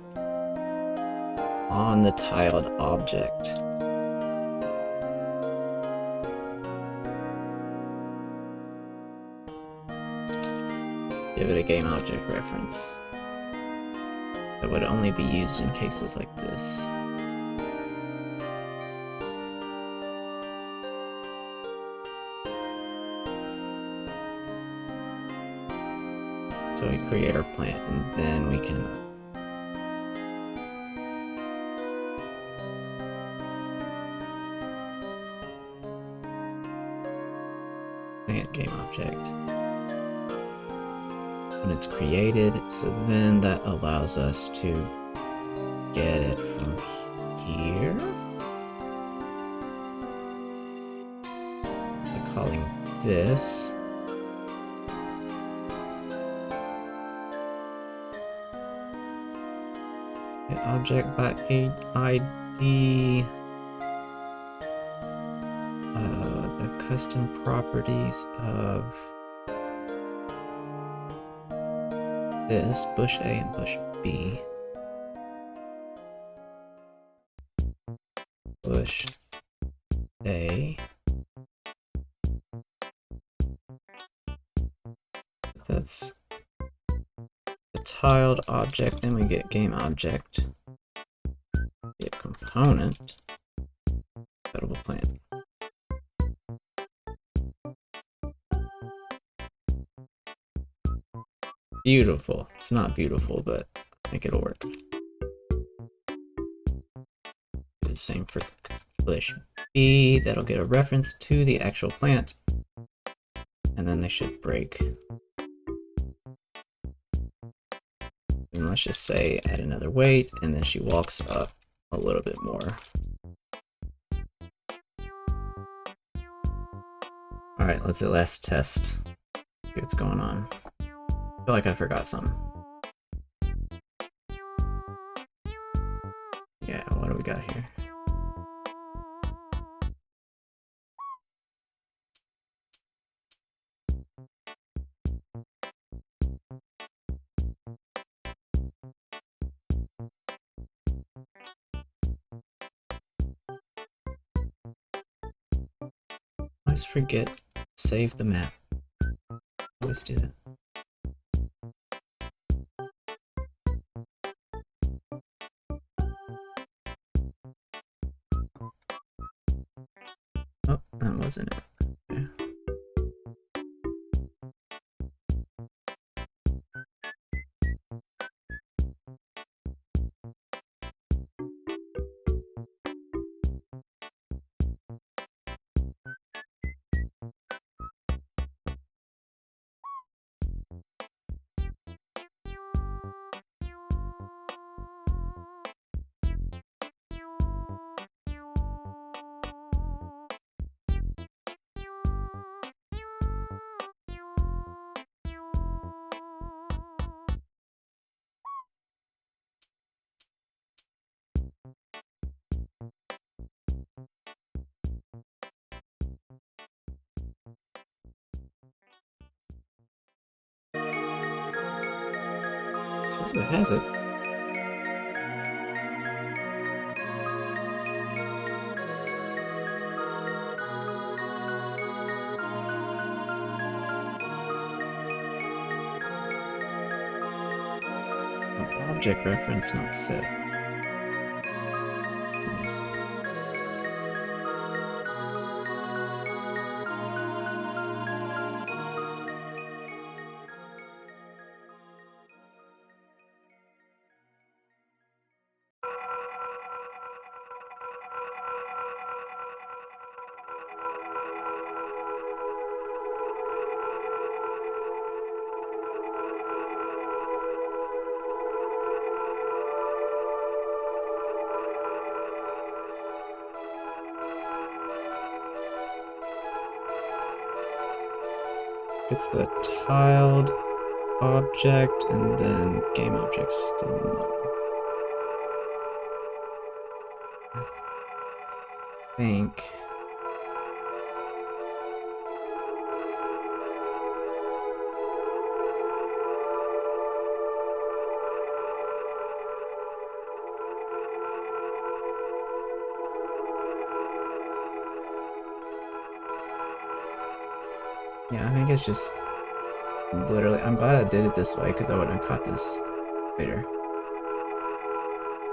on the tiled object. Give it a game object reference that would only be used in cases like this. So we create our plant, and then we can plant game object when it's created. So then that allows us to get it from here by calling this object by ID, the custom properties of this bush A and bush B. Bush A. That's the tiled object, then we get game object. Get component. Edible plant. Beautiful. It's not beautiful, but I think it'll work. The same for bush B. That'll get a reference to the actual plant. And then they should break. And let's just say add another weight, and then she walks up a little bit more. Alright, let's at last test. See what's going on. I feel like I forgot something. Yeah, what do we got here? I always forget to save the map. Always do that. Oh, that wasn't it. Okay. says it has it. Object reference not set. It's the tiled object and then game object still null. I think. Yeah, I think it's just literally, I'm glad I did it this way because I wouldn't have caught this later.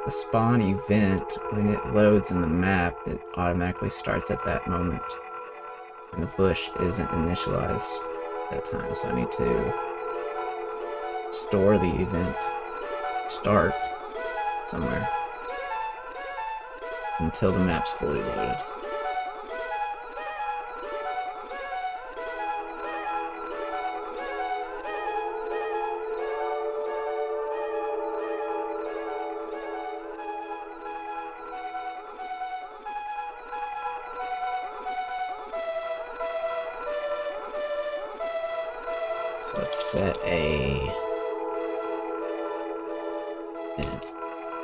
The spawn event, when it loads in the map, it automatically starts at that moment. And the bush isn't initialized at that time, so I need to store the event start somewhere until the map's fully loaded. So let's set a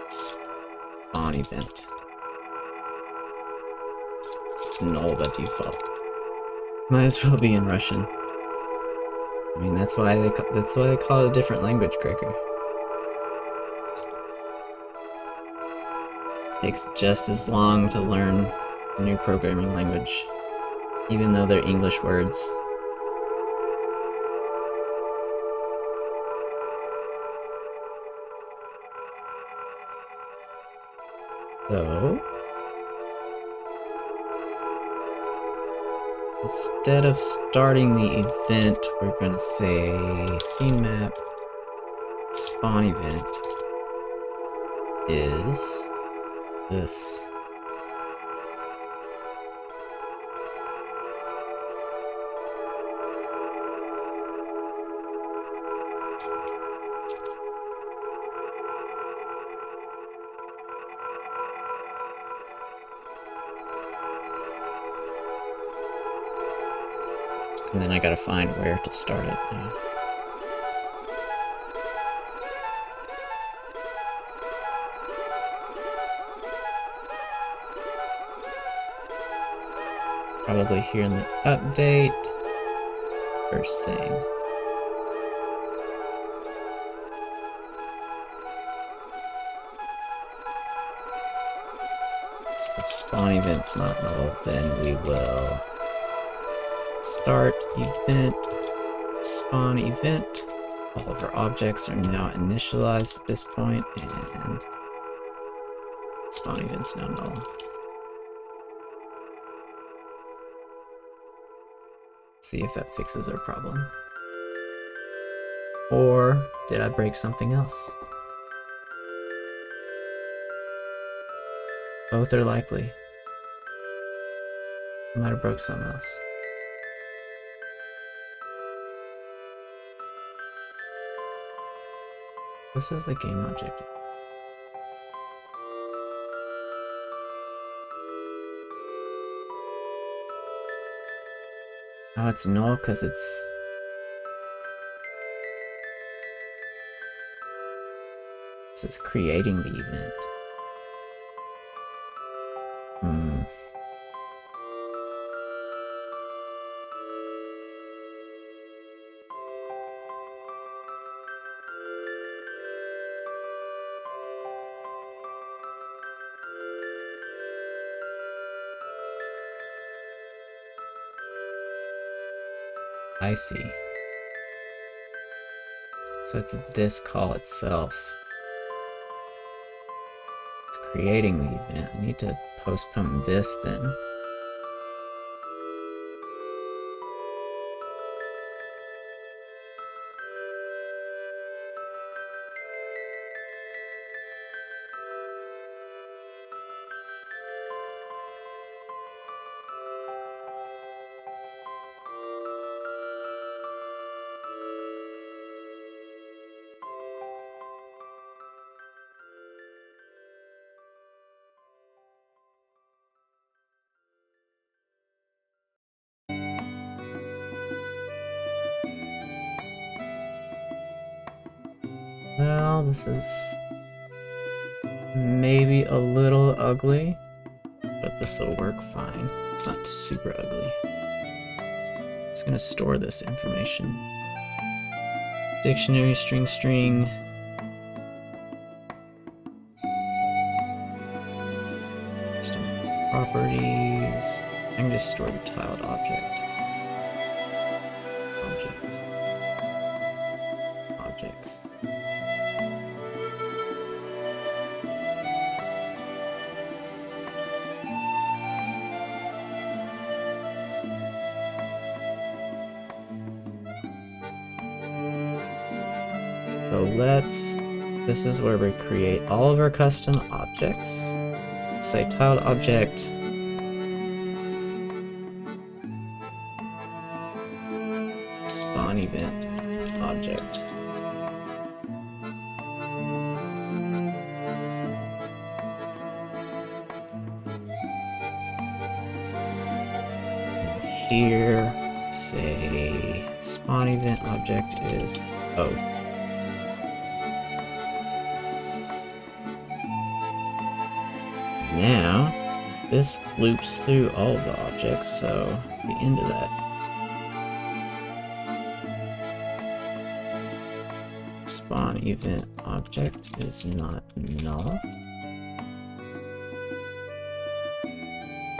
spawn event. It's null by default. Might as well be in Russian. I mean, that's why they call it a different language, Cracker. Takes just as long to learn a new programming language, even though they're English words. So, instead of starting the event, we're gonna say scene map spawn event is this. And then I gotta find where to start it now. Probably here in the update. First thing. So if spawn event's not null, then we will start event, spawn event. All of our objects are now initialized at this point, and spawn event's now null. See if that fixes our problem. Or did I break something else? Both are likely. I might have broke something else. This is the game object. Oh, it's null because it says creating the event. I see. So it's this call itself. It's creating the event. I need to postpone this then. Well, this is maybe a little ugly, but this will work fine. It's not super ugly. I'm just gonna store this information. Dictionary, string, custom properties. I can just store the tiled object. Objects. So this is where we create all of our custom objects. Say tiled object. Spawn event object. And here, say spawn event object is O. Now, this loops through all of the objects, so at the end of that, spawn event object is not null.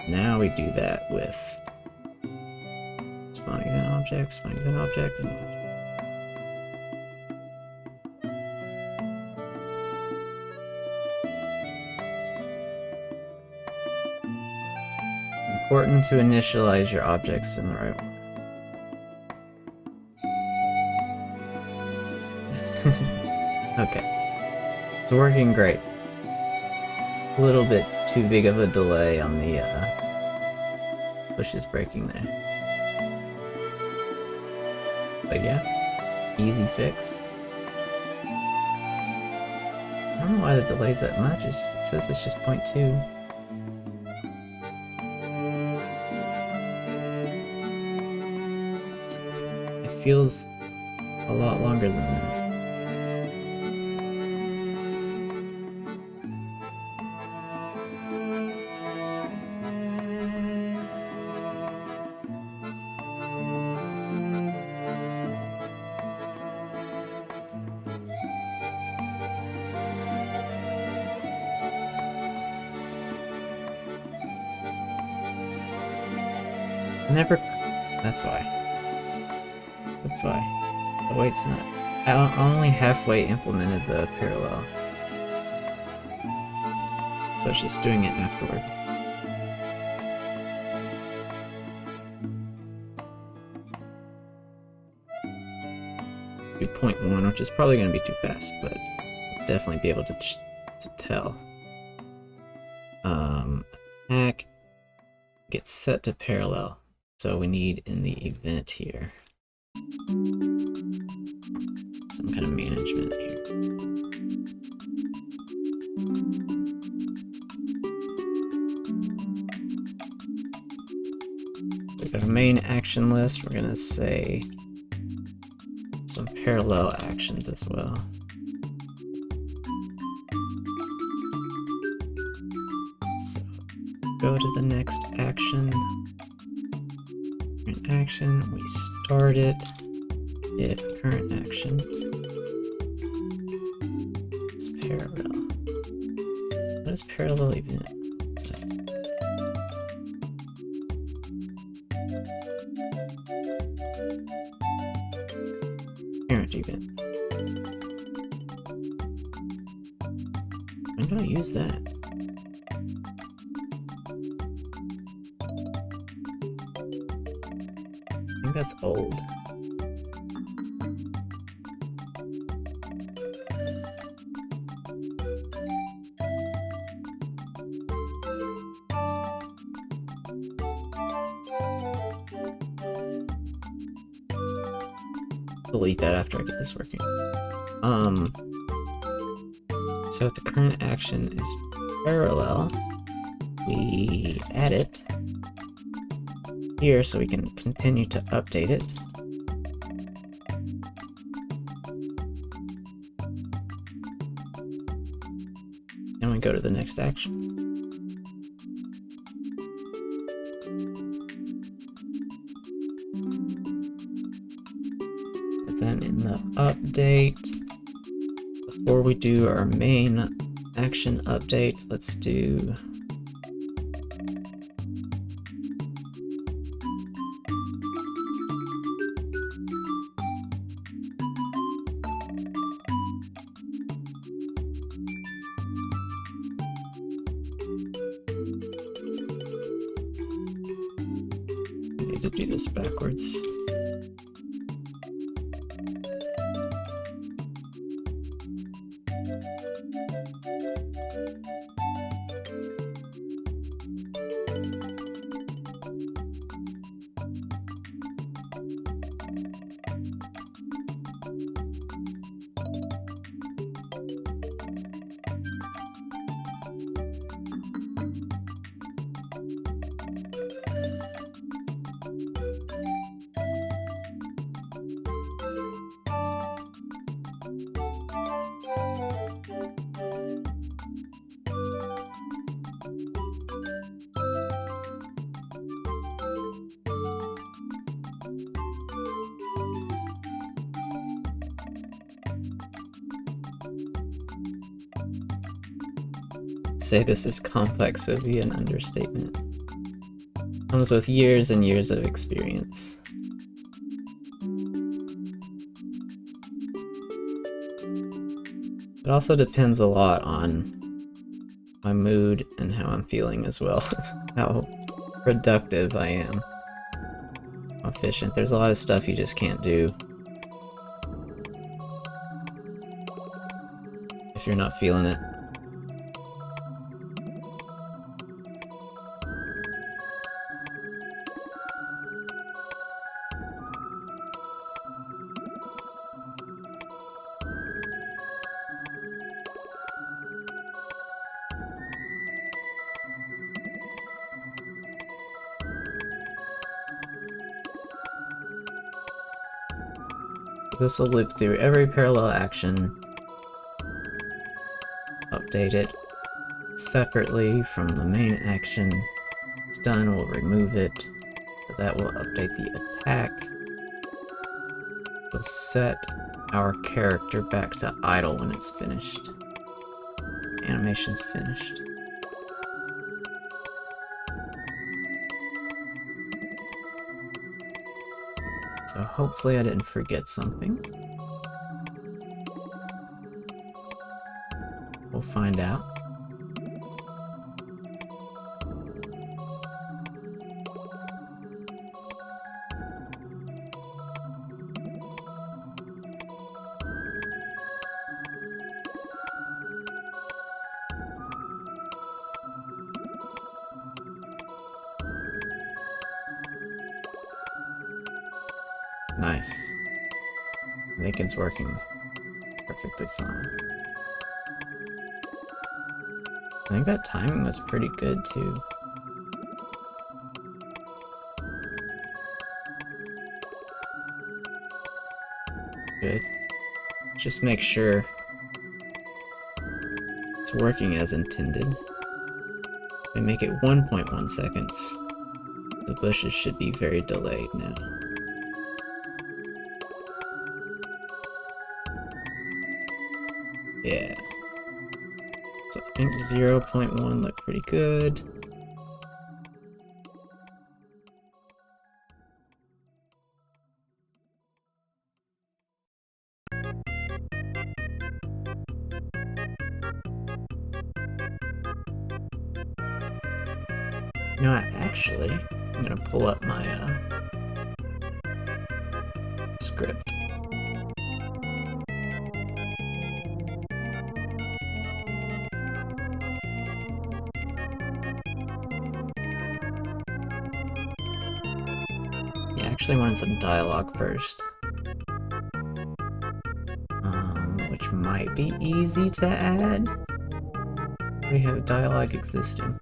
Now we do that with spawn event object, and object. Important to initialize your objects in the right order. Okay, it's working great. A little bit too big of a delay on the pushes breaking there. But yeah, easy fix. I don't know why the delay's that much, it says it's just 0.2. It feels a lot longer than that. That's why. That's why. Oh wait, it's not. I only halfway implemented the parallel. So it's just doing it afterward. Do 0.1, which is probably going to be too fast, but I'll definitely be able to tell. Attack gets set to parallel. So we need in the event here some kind of management here. We've got a main action list. We're gonna say some parallel actions as well. So go to the next action. Current action, we start it. If current action is parallel. What is parallel event? event. When do I use that? I think that's old. Delete that after I get this working. So if the current action is parallel, we add it here so we can continue to update it. And we go to the next action. Then in the update, before we do our main action update, let's do I need to do this backwards. Say this is complex would be an understatement. Comes with years and years of experience. It also depends a lot on my mood and how I'm feeling as well. How productive I am. How efficient. There's a lot of stuff you just can't do if you're not feeling it. This will loop through every parallel action, update it separately from the main action. It's done, we'll remove it. So that will update the attack. We'll set our character back to idle when it's finished. Animation's finished. So hopefully I didn't forget something. We'll find out. Nice. I think it's working perfectly fine. I think that timing was pretty good too. Good. Just make sure it's working as intended. We make it 1.1 seconds. The bushes should be very delayed now. Yeah. So I think 0.1 looked pretty good. You know what, actually, I'm gonna pull up my script. Yeah, I actually wanted some dialogue first. Which might be easy to add. We have dialogue existing.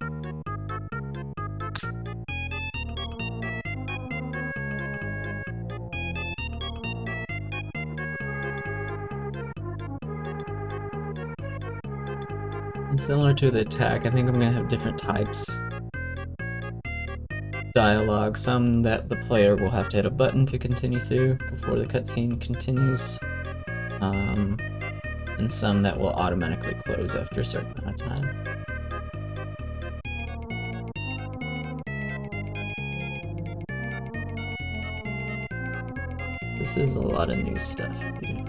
And similar to the attack, I think I'm gonna have different types. Dialogue, some that the player will have to hit a button to continue through before the cutscene continues, and some that will automatically close after a certain amount of time. This is a lot of new stuff, dude.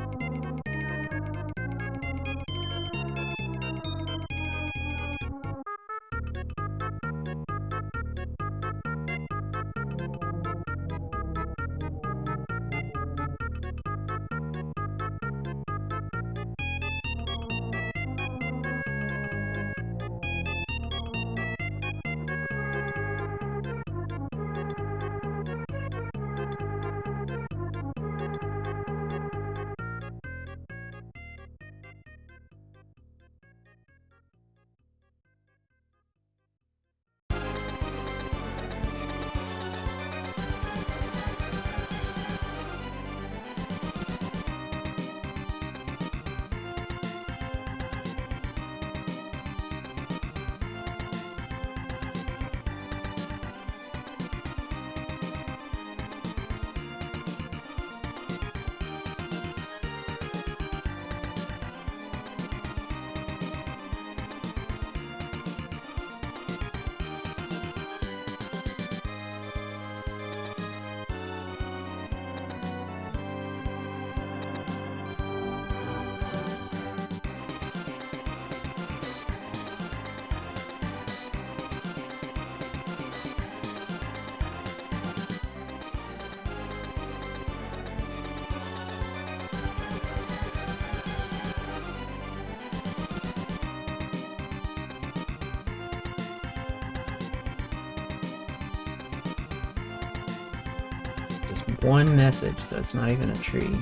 Just one message, so it's not even a tree.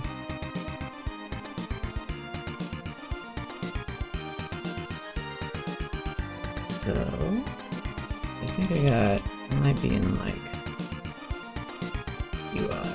So, I think I might be in like UI.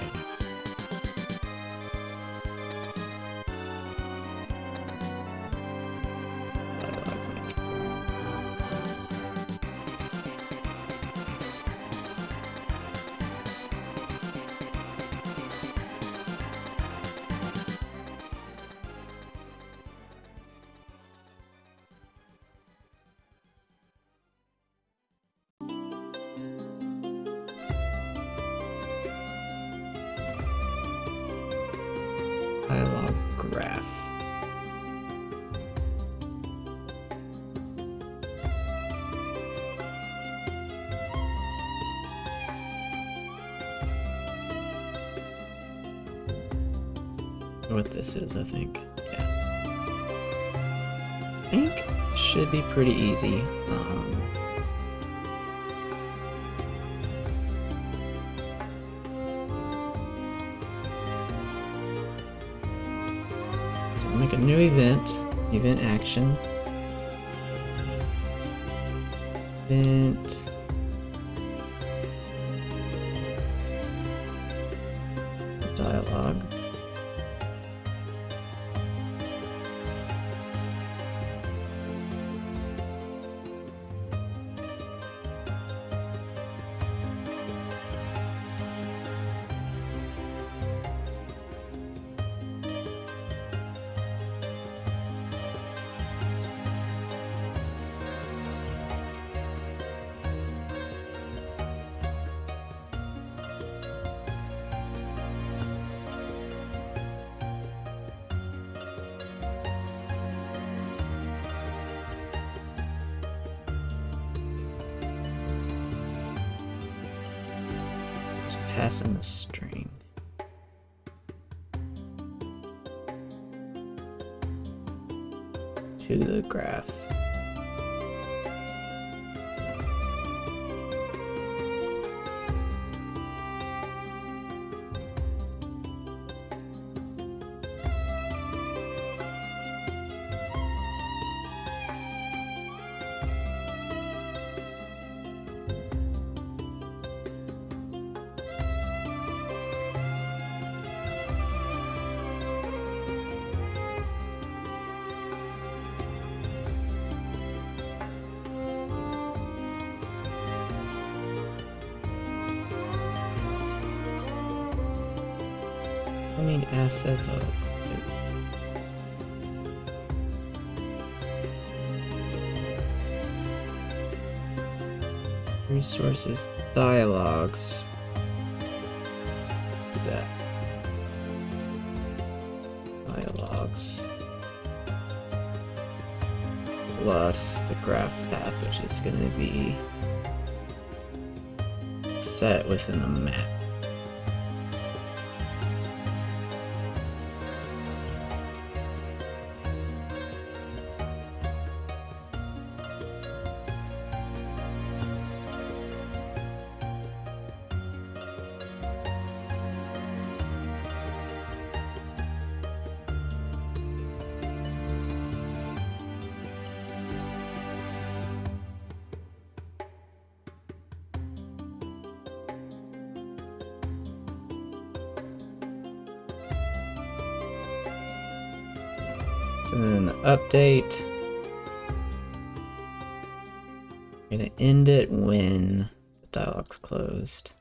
Dialogue graph. What this is, I think. Yeah. I think it should be pretty easy. Make a new event action, event, dialogue, passing the string. To the graph. I need assets of resources, dialogues. Do that. Dialogues. Plus the graph path, which is going to be set within the map. So then the update, I'm gonna end it when the dialogue's closed.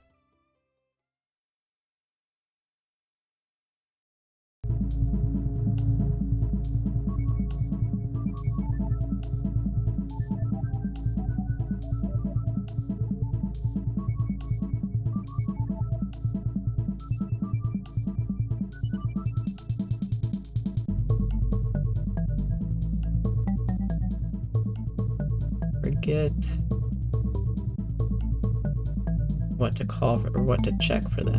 Forget what to call for, or what to check for that.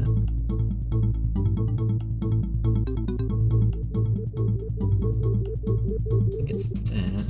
I think it's that.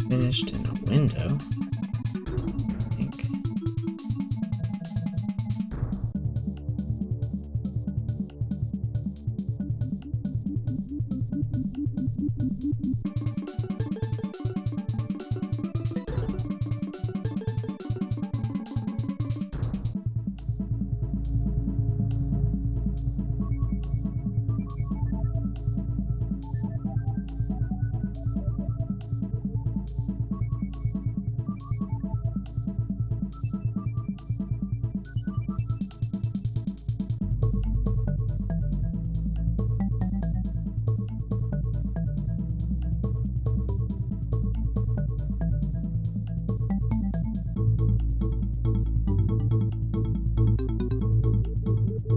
Finished in a window, I think.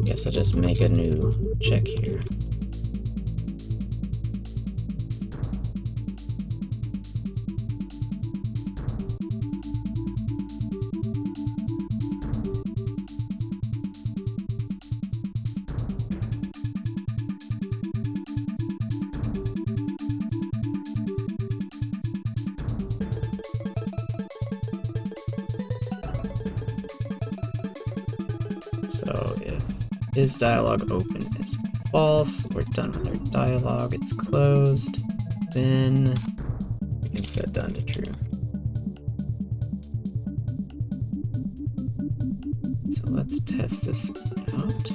Guess I'll just make a new check here. So if is dialogue open is false, we're done with our dialogue, it's closed, then we can set done to true. So let's test this out.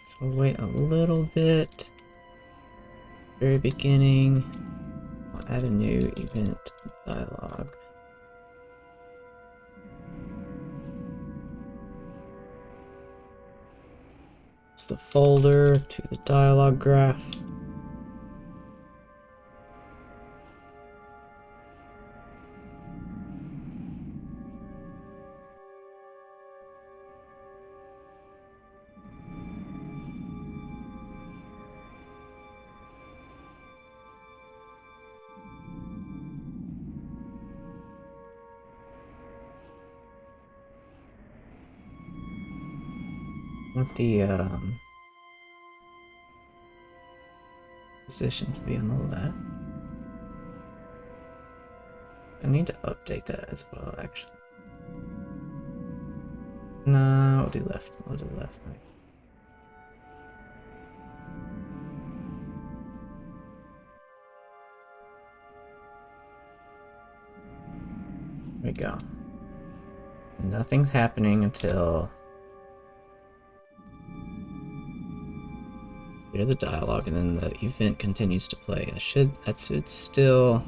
So we'll wait a little bit. Very beginning. I'll add a new event dialog. It's the folder to the dialog graph. I want the position to be on the left. I need to update that as well, actually. No, I'll do left. I'll do left. There we go. Nothing's happening until hear the dialogue, and then the event continues to play. That should still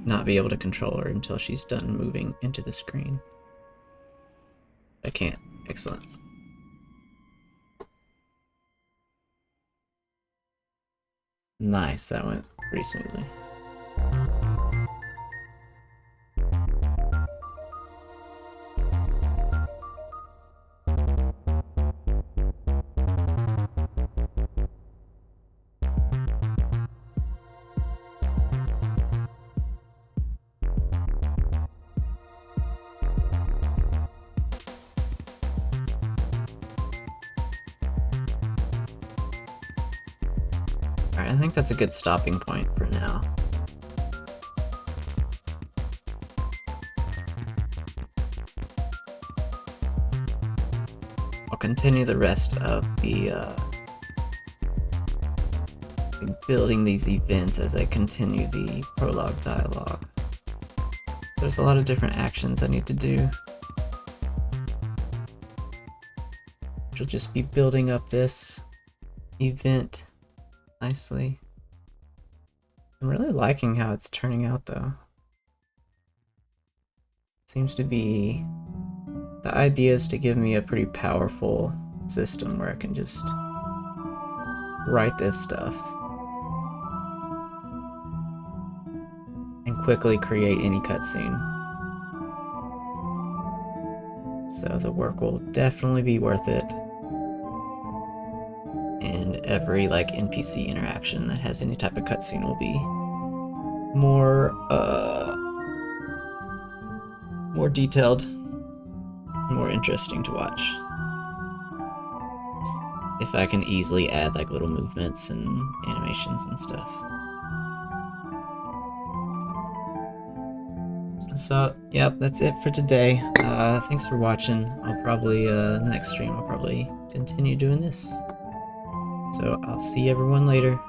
not be able to control her until she's done moving into the screen. I can't. Excellent. Nice, that went pretty smoothly. Alright, I think that's a good stopping point for now. I'll continue the rest of the building these events as I continue the prologue dialogue. There's a lot of different actions I need to do. Which will just be building up this event nicely. I'm really liking how it's turning out though. Seems to be... the idea is to give me a pretty powerful system where I can just write this stuff and quickly create any cutscene. So the work will definitely be worth it. And every like NPC interaction that has any type of cutscene will be more detailed, more interesting to watch. If I can easily add like little movements and animations and stuff. So, yep, that's it for today. Thanks for watching. I'll probably, next stream, I'll probably continue doing this. So, I'll see everyone later.